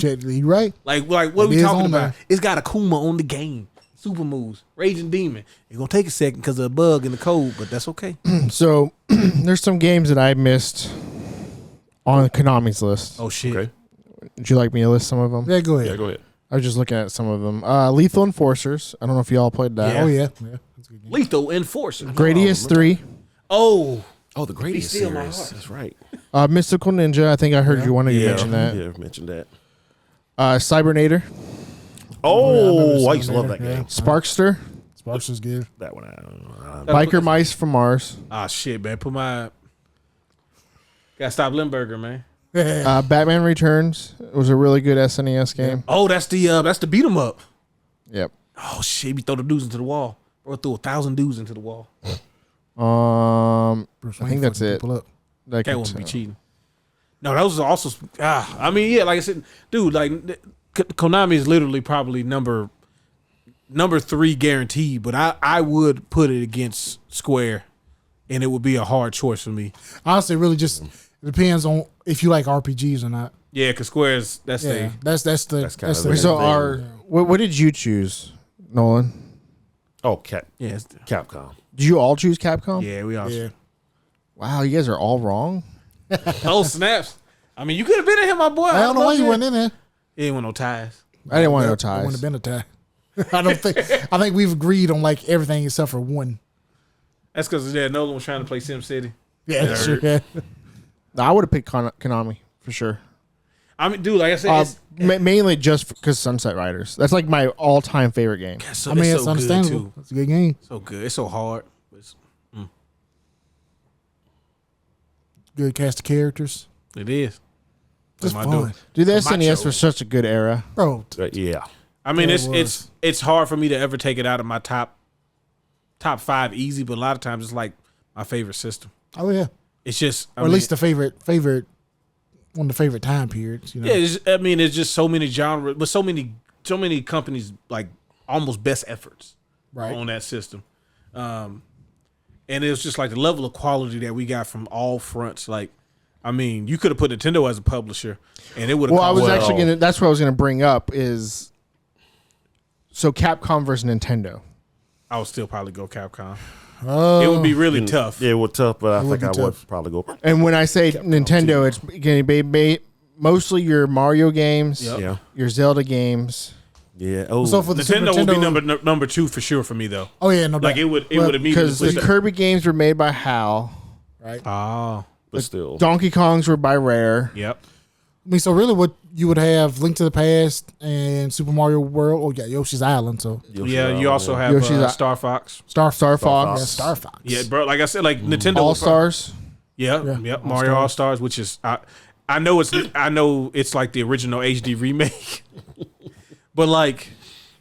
You right? Like what are It we is talking on about? there. It's got Akuma on the game. Super moves, Raging Demon. It's gonna take a second because of a bug in the code, but that's okay. So there's some games that I missed on Konami's list. Oh shit! Okay. Would you like me to list some of them? Yeah, go ahead. Yeah, go ahead. I was just looking at some of them. Lethal Enforcers. I don't know if y'all played that. Yeah. Oh yeah. That's a good game. Lethal Enforcer. Gradius 3. Oh, Oh, the greatest steal my series. heart. That's right. Mystical Ninja. I think I heard you one of you mention that. Yeah, mentioned that. Cybernator. Oh, I I used to love that Yeah. game. Sparkster. Sparks is good. That one, I don't know. Biker Mice from Mars. ah shit, man. Put my gotta stop Limburger, man. Batman Returns. It was a really good SNES game. Oh, that's the beat 'em up. Yep. Oh shit, we throw the dudes into the wall. Bro, threw 1,000 dudes into the wall. Bruce I Wayne think that's fucking it. people up. That That wouldn't be cheating. No, those are also. I mean, yeah, like I said, dude, like Konami is literally probably number 3 guaranteed, but I would put it against Square, and it would be a hard choice for me. Honestly, it really just depends on if you like RPGs or not. Yeah, because Square's that's Yeah, that's kinda the the- So thing. our what did you choose, Nolan? Oh, yeah, Capcom. Did you all choose Capcom? yeah, we all. yeah. Wow, you guys are all wrong. Oh snaps! I mean, you could have been in here, my boy. I don't know why you went wasn't in there. He ain't want no ties. I didn't want no That wouldn't ties. have been a tie. I think we've agreed on like everything except for one. That's because Nolan was trying to play Sim City. Yeah, sure. Yeah. I would have picked Konami for sure. I mean, dude, like I said, Mainly just because Sunset Riders. That's like my all-time favorite game. so, I mean, it's it's so understandable. good too. It's a good game. So good. It's so hard. Good cast of characters. It is. Just My fun. dude. Dude, the Macho. SNES was such a good era. Bro, Yeah. I mean, Yeah, it's hard for me to ever take it out of my top 5 easy, but a lot of times it's like my favorite system. oh yeah. It's just, Or at least the favorite one of the favorite time periods, you know. yeah. It's just so many genres, but so many companies like almost best efforts Right. on that system. And it was just like the level of quality that we got from all fronts. Like, I mean, you could have put Nintendo as a publisher, and it would have. Well, I was Well- actually gonna. That's what I was gonna bring up is. So Capcom versus Nintendo. I would still probably go Capcom. Oh, It would be really tough. Yeah, it was tough, but I would think be I would tough. probably go. And when I say Nintendo, it's gonna be mostly your Mario games, Yep. Yeah. your Zelda games. Yeah. Oh, So for the Super Nintendo would be Nintendo, number 2 for sure for me though. oh yeah, no Like doubt. it would Well, immediately Because the push that. Kirby games were made by HAL. right. Oh, but still. Donkey Kongs were by Rare. yep. I mean, so really, what you would have Link to the Past and Super Mario World. Oh yeah, Yoshi's Island. So Yeah, you also have Yoshi's Star Fox. Star Fox. Yeah, Star Fox. Yeah, bro. Like I said, like Nintendo All would pro- Stars. Yeah, Yeah, yep. All Mario Stars. All Stars, which is I know it's like the original HD remake, but like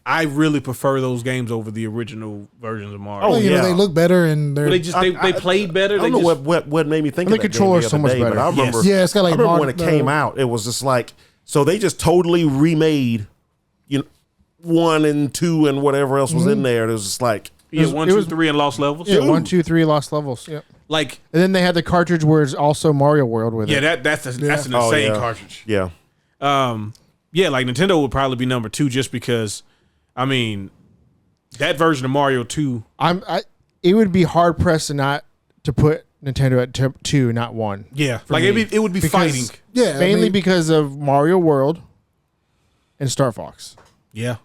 I really prefer those games over the original versions of Mario. Well, you know, yeah. they look better and they're But they just they played better. I don't They know just, what made me think And of the that controller's game so the much other day, but better. I remember, Yes. yeah, it's got like I remember Mar- when it came out, it was just like, so they just totally remade, 1 and 2 and whatever else was in there. It was just like, yeah, 1, it 2, was- 3 and Lost Levels. Yeah, 1, 2, 3 Lost Levels. Yep. Like And then they had the cartridge where it's also Mario World with yeah, it. that's an Yeah. insane Oh, yeah. cartridge. yeah. Yeah, like Nintendo would probably be number 2 just because, I mean, that version of Mario 2. It would be hard pressed to put Nintendo at 2, not 1. Yeah, For like me. it would be Because- fighting. yeah, Mainly I mean, because of Mario World and Star Fox. Yeah,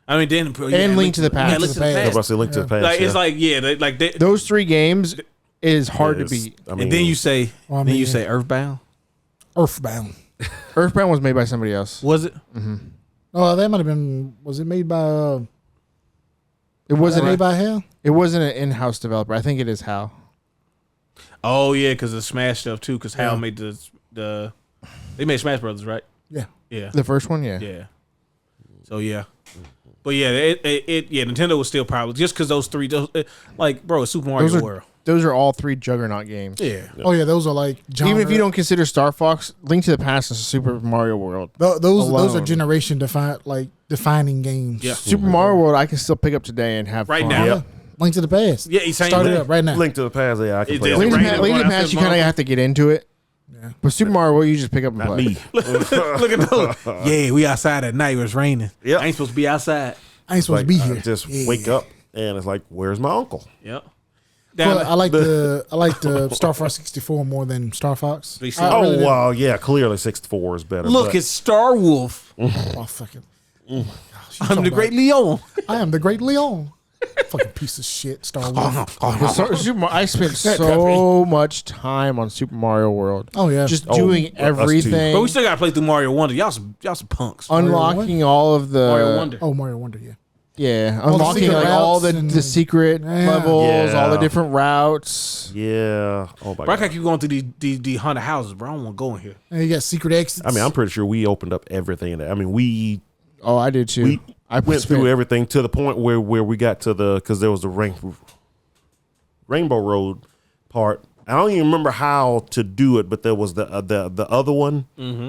I mean, then And Link to the Past. Yeah, Link to the I was about to Past. say Link to the Past. Like yeah. it's like they, Those 3 games is hard Yeah, to it's- beat. I mean, and then you say Well, I then you mean- say Earthbound. Earthbound. Earthbound was made by somebody else. Was it? Oh, that might have been. Was it made by? It Was wasn't. it made by Hell? It wasn't an in-house developer. I think it is HAL. Oh yeah, because the Smash stuff too. Because Hal Yeah. made the they made Smash Brothers, right? Yeah. Yeah, The first one, yeah. yeah. So yeah, but yeah, Nintendo was still probably just because those 3, like bro, it's Super Mario Those are World. those are all 3 Juggernaut games. Yeah, Oh yeah, those are like genre. Even if you don't consider Star Fox, Link to the Past is Super Mario World. those are alone. generation defining games. yeah. Super Mario World, I can still pick up today and have Right fun. now. Yeah. Link to the Past. Yeah, he's saying Start it Link. up right now. Link to the Past, yeah, I can It play is that. Link to Right the now, Link to the right Past, you after kind of Mario. have to get into it. Yeah. But Super Mario World, you just pick up and Not play. me. Look at those. Yeah, we outside at night. It was raining. Yep. I ain't supposed to be outside. I ain't supposed Like, to be I here. just Yeah. wake up and it's like, where's my uncle? Yep. Well, Down I like the Star Fox 64 more than Star Fox. They see- I Oh, really did. well, yeah, clearly 64 is better. Look, but it's Star Wolf. Oh, fucking. Oh my gosh, you I'm talking the about- Great Leon. I am the Great Leon. Fucking piece of shit, Star Wars. I spent so much time on Super Mario World. Oh yeah, Just Oh, doing us too. everything. But we still gotta play through Mario Wonder. Y'all some punks. Unlocking all of the Mario Wonder. oh Mario Wonder. Yeah, Yeah, the unlocking secret like all routes and- the secret Yeah. levels, Yeah. all the different routes. yeah. Oh, my Bro, I God. can't keep going through the haunted houses, bro. I don't want to go in here. and you got secret exits. I mean, I'm pretty sure we opened up everything in there. I mean, we Oh, I did too. I went spent- through everything to the point where we got to because there was the Rainbow Road part. I don't even remember how to do it, but there was the other one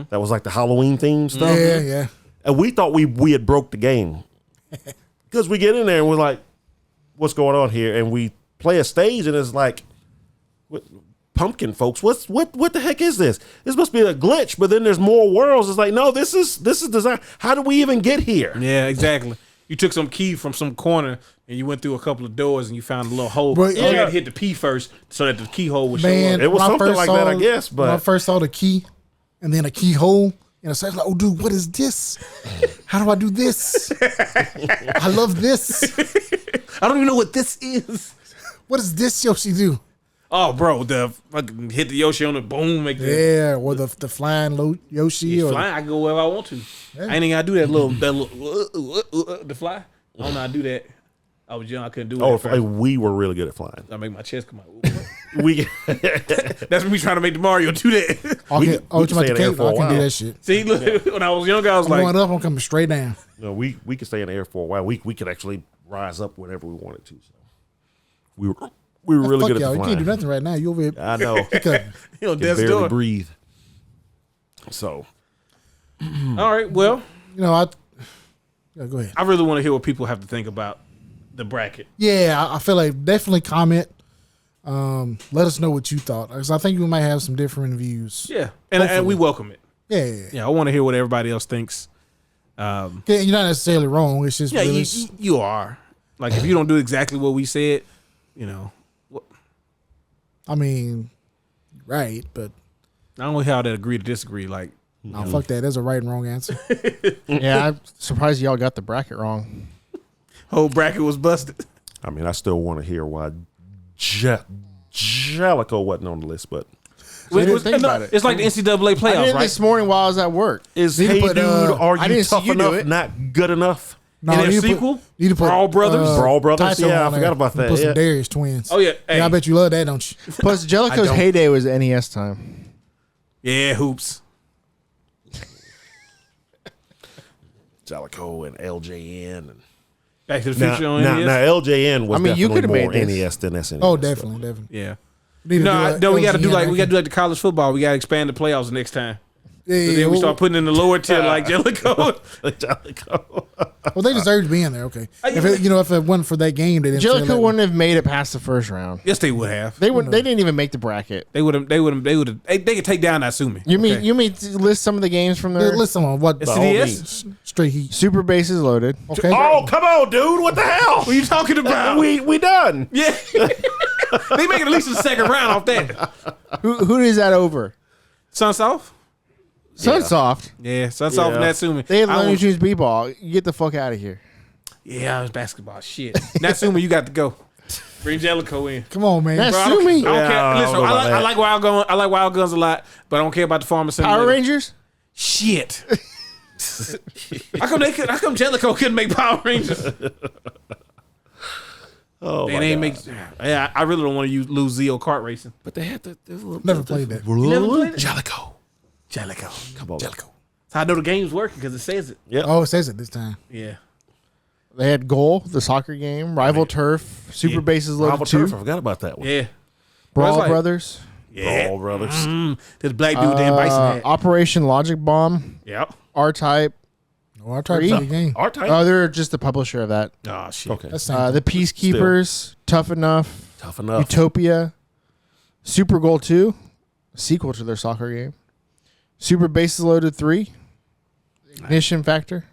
that was like the Halloween theme stuff. yeah. And we thought we had broke the game because we get in there and we're like, what's going on here? And we play a stage and it's like, what, pumpkin folks, what the heck is this? This must be a glitch. But then there's more worlds. It's like, no, this is design. How did we even get here? Yeah, exactly. You took some key from some corner and you went through a couple of doors and you found a little hole. But, You yeah. had to hit the P first so that the keyhole would show Man, up. It was when I something first like saw- that, I guess, but- when I first saw the key and then a keyhole, So it's like, oh, dude, what is this? How do I do this? I love this. I don't even know what this is. What does this Yoshi do? Oh, bro, the fucking hit the Yoshi on the boom, make the Yeah, or the flying Yoshi. Or flying. I can go wherever I want to. Yeah. I ain't even gotta do that little the fly. I don't know how to do that. I was young, I couldn't do it. Oh, at first. we were really good at flying. I make my chest come out. We That's me trying to make the Mario do that. I we can, can you stay about in the the air cake? for a I can do while. that shit. See, look, when I was younger, I was I'm like, going up, I'm coming straight down. no, we could stay in the air for a while. We could actually rise up whenever we wanted to. So we were really Fuck good at y'all. the You flying. can't do nothing right now. You over here. I know. you know, Can death's barely door. breathe. So All right, well, Go ahead. I really want to hear what people have to think about the bracket. Yeah, I feel like definitely comment. Let us know what you thought, because I think we might have some different views. Yeah, and we welcome it. Yeah. Yeah, I want to hear what everybody else thinks. Yeah, you're not necessarily wrong. It's just Yeah, really, you are. Like, if you don't do exactly what we said, I mean, right, but I don't know how to agree to disagree. Like, no, fuck that. There's a right and wrong answer. Yeah, I'm surprised y'all got the bracket wrong. whole bracket was busted. I mean, I still want to hear why Jellico wasn't on the list, but didn't think about it. It's like the NCAA I playoffs, did right? this morning while I was at work. is Need to hey put, dude, are I you didn't see tough you do enough? it. Not good enough? No, In their you need to sequel? need to put Brawl Brothers? Brawl Brothers? Tyson Yeah, I on forgot there. about that. Put some Yeah. Darius twins. Oh yeah, Yeah, I bet you love that, don't you? Plus, Jellicoe's don't. heyday was NES time. yeah, hoops. Jellico and LJN. And Back to the now, Future on now, NES. now LJN was I mean, you definitely could've more made this. NES than SNES. Oh, definitely. Yeah. Need to No, do we got to do LGN like ranking. the college football. We got to expand the playoffs next time. Yeah, So then we start putting in the lower tier like Jellico. Jellico. Well, they deserve to be in there. Okay, if it wasn't for that game, they didn't. Jellicoe wouldn't have made it past the first round. Yes, they would have. They would. They didn't even make the bracket. They would have. They could take down Asumi. You mean to list some of the games from there? Listen on what It's whole CDS? straight heat. Super bases loaded. Okay, Oh, come on, dude. What the hell? What are you talking about? We done. Yeah. They make it at least in the second round off that. Who is that over? Sunsoft? Sunsoft. Yeah, Sunsoft and Yeah. Natsumi. They had I Looney don't- Tunes b-ball. Get the fuck out of here. Yeah, it was basketball. Shit. Natsumi, you got to go. Bring Jellico in. come on, man. That's- Bro, I don't Sue me. care. Yeah, I Listen, don't know I about that. like Wild Guns. I like Wild Guns a lot, but I don't care about the Farmer Simulator. Power Rangers. Shit. How come Jellico couldn't make Power Rangers? Oh, They my ain't God. make. Yeah, I really don't want to lose Zeo kart racing. But they had to. Never played that. You never played it? Jellico. Jellico. Come on. Jellico. So I know the game's working because it says it. Yeah. Oh, it says it this time. Yeah. They had Goal, the soccer game, Rival Turf, Super Yeah. Bases Loaded Bravo 2, Turf. I forgot about that one. Yeah. Brawl It's like- Brothers, Yeah. Brawl Brothers. This black dude Dan Bison had. Operation Logic Bomb, Yep. R-Type. Oh, I tried to Three? play the game. Our type. They're just the publisher of that. Oh shit. Okay. That's same. The Peacekeepers, Tough Enough, Tough enough. Utopia, Super Goal 2, sequel to their soccer game, Super Bases Loaded 3, Ignition Factor,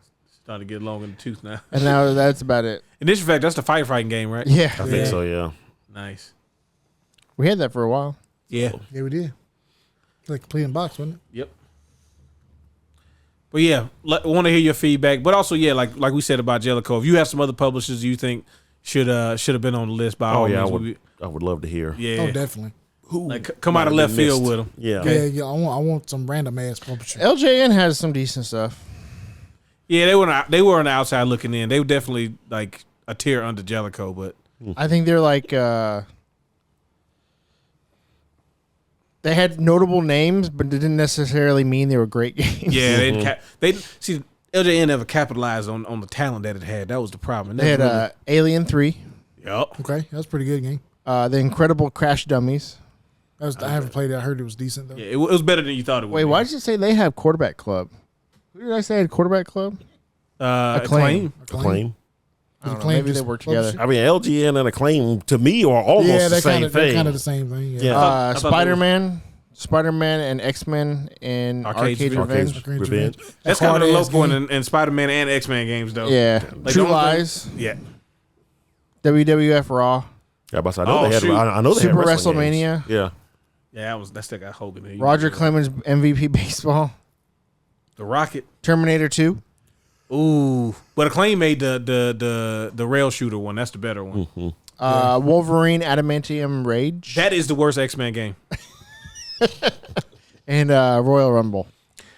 Starting to get long in the tooth now. and now that's about it. Initial fact, that's the firefighting game, right? Yeah, I think so, yeah. Nice. we had that for a while. Yeah. Yeah, we did. Like completing box, wasn't it? Yep. But yeah, want to hear your feedback. But also, yeah, like we said about Jellico, if you have some other publishers you think should have been on the list, by Oh, all yeah. means, I would love to hear. yeah, Oh, definitely. like come out of left field with them. Yeah. Yeah. I want some random ass publisher. LJN has some decent stuff. Yeah, they were on the outside looking in. They were definitely like a tier under Jellico, but I think they're like they had notable names, but it didn't necessarily mean they were great games. yeah, they see LJN never capitalized on the talent that it had. That was the problem. They had Alien 3, Yup. Okay, that was a pretty good game. The Incredible Crash Dummies. I haven't played it. I heard it was decent though. Yeah, it was better than you thought it would. Wait, be. why did you say they have Quarterback Club? Who did I say had Quarterback Club? Acclaim. Acclaim. I don't know, Acclaim maybe they just work published together. I mean, LGN and Acclaim to me are almost Yeah, the they're same kind thing. of the same thing. Yeah. Yeah. I thought Spider-Man and X-Men in Arcade Arcade Revenge. Revenge. Revenge. That's kind of the low hard-ass point game. in Spider-Man and X-Men games, though. Yeah. Like, True the only thing- Lies. Yeah. WWF Raw. Yeah, but I Oh, know they had. shoot. I know they Super had wrestling games. WrestleMania. Yeah. Yeah, that still got Hogan. In it. Roger Clemens MVP Baseball. The Rocket. Terminator 2. Ooh, but Acclaim made the rail shooter one. That's the better one. Wolverine Adamantium Rage. That is the worst X-Men game. And Royal Rumble.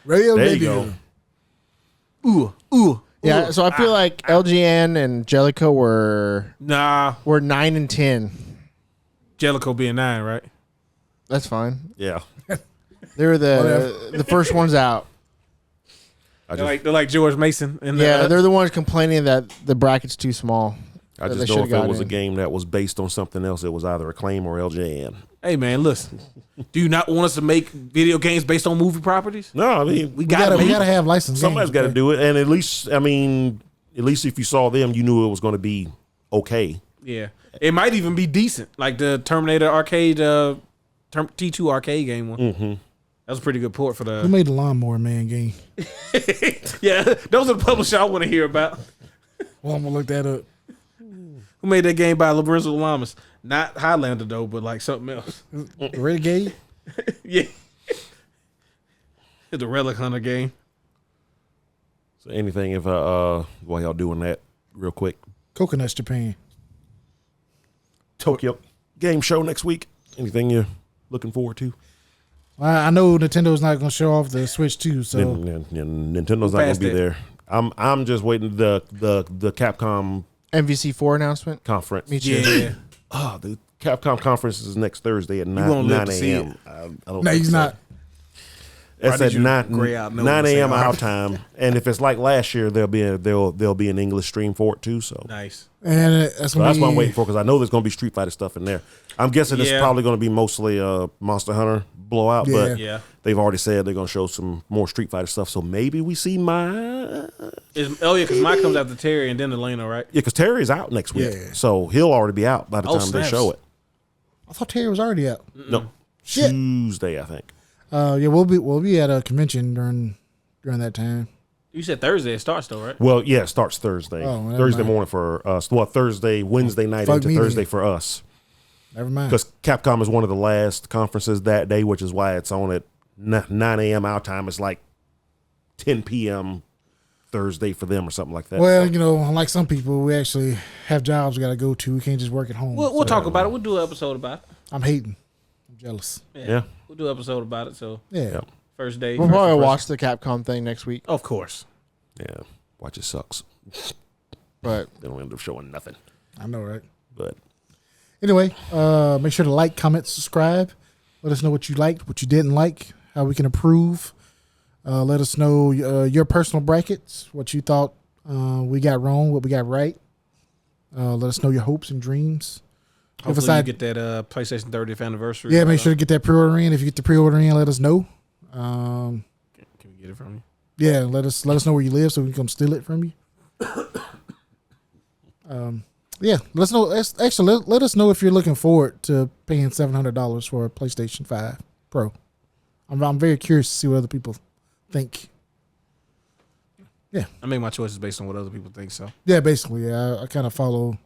Radio There you Radio. go. Ooh. Yeah, so I feel like LGN and Jellicoe were Nah, 9 and 10. Jellicoe being 9, right? That's fine. Yeah. They were the first ones out. They're like George Mason. And Yeah, they're the ones complaining that the bracket's too small. I They just know should've if it got was a in. game that was based on something else, it was either Acclaim or LJN. Hey man, listen. Do you not want us to make video games based on movie properties? No, I mean, We gotta have licensed somebody's games, got to okay? do it. And at least if you saw them, you knew it was going to be okay. Yeah, it might even be decent, like the Terminator arcade, T2 arcade game one. Mm-hmm. That was a pretty good port for Who the. made the Lawnmower Man game? Yeah, those are the publishers I want to hear about. Well, I'm gonna look that up. Who made that game by Lorenzo Lamas? Not Highlander though, but like something else. Renegade? Yeah, the Relic Hunter game. So anything if while y'all doing that real quick, Coconuts Japan. Tokyo game show next week. Anything you're looking forward to? I know Nintendo's not gonna show off the Switch 2, so Nintendo's not going past to be that. there. I'm just waiting the Capcom MVC4 announcement. conference. Me too. Yeah, Oh, the Capcom conference is next Thursday at won't 9 live to see a.m. I don't no, think he's so. not. That's Why at did you 9 gray out no 9 one to say a.m. our art? time. And if it's like last year, there'll be an English stream for it too. So nice. And that's So gonna that's be what I'm waiting for because I know there's going to be Street Fighter stuff in there. I'm guessing it's Yeah. probably going to be mostly Monster Hunter blowout, Yeah. but Yeah. they've already said they're going to show some more Street Fighter stuff. So maybe we see Oh yeah, because mine comes after Terry and then Elena, right? Yeah, because Terry's out next week, Yeah. so he'll already be out by the Oh, time they snaps. show it. I thought Terry was already out. No, Shit. Tuesday I think. Yeah, we'll be at a convention during that time. You said Thursday it starts though, right? Well, yeah, it starts Thursday. Oh, never Thursday mind. morning for us. Well, Wednesday night Fuck into me Thursday then. for us. Never mind. Because Capcom is one of the last conferences that day, which is why it's on at 9 a.m. our time. It's like 10 p.m. Thursday for them or something like that. Well, So, you know, unlike some people, we actually have jobs we got to go to. We can't just work at home. We'll So talk about it. We'll do an episode about it. I'm hating. I'm jealous. yeah. We'll do an episode about it. So Yeah. Yeah. first day. We'll first probably impression. watch the Capcom thing next week, Of course. Yeah. Watch it sucks. but They don't end up showing nothing. I know, right? But Anyway, make sure to like, comment, subscribe. Let us know what you liked, what you didn't like, how we can improve. Let us know your personal brackets, what you thought we got wrong, what we got right. Let us know your hopes and dreams. Hopefully you get that PlayStation 30th anniversary. Yeah, make sure to get that pre-order in. If you get the pre-order in, let us know. Can we get it from you? Yeah, let us know where you live so we can come steal it from you. Yeah, let us know. Actually, let us know if you're looking forward to paying $700 for a PlayStation 5 Pro. I'm very curious to see what other people think. I make my choices based on what other people think. So Yeah, basically, yeah, I kind of follow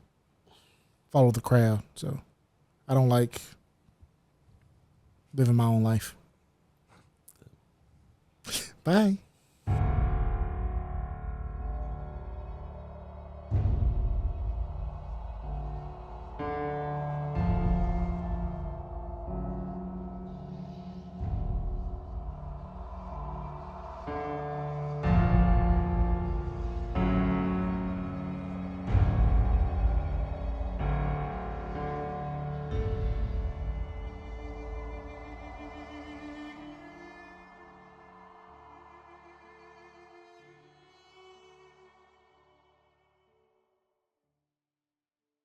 the crowd, so I don't like living my own life. Bye.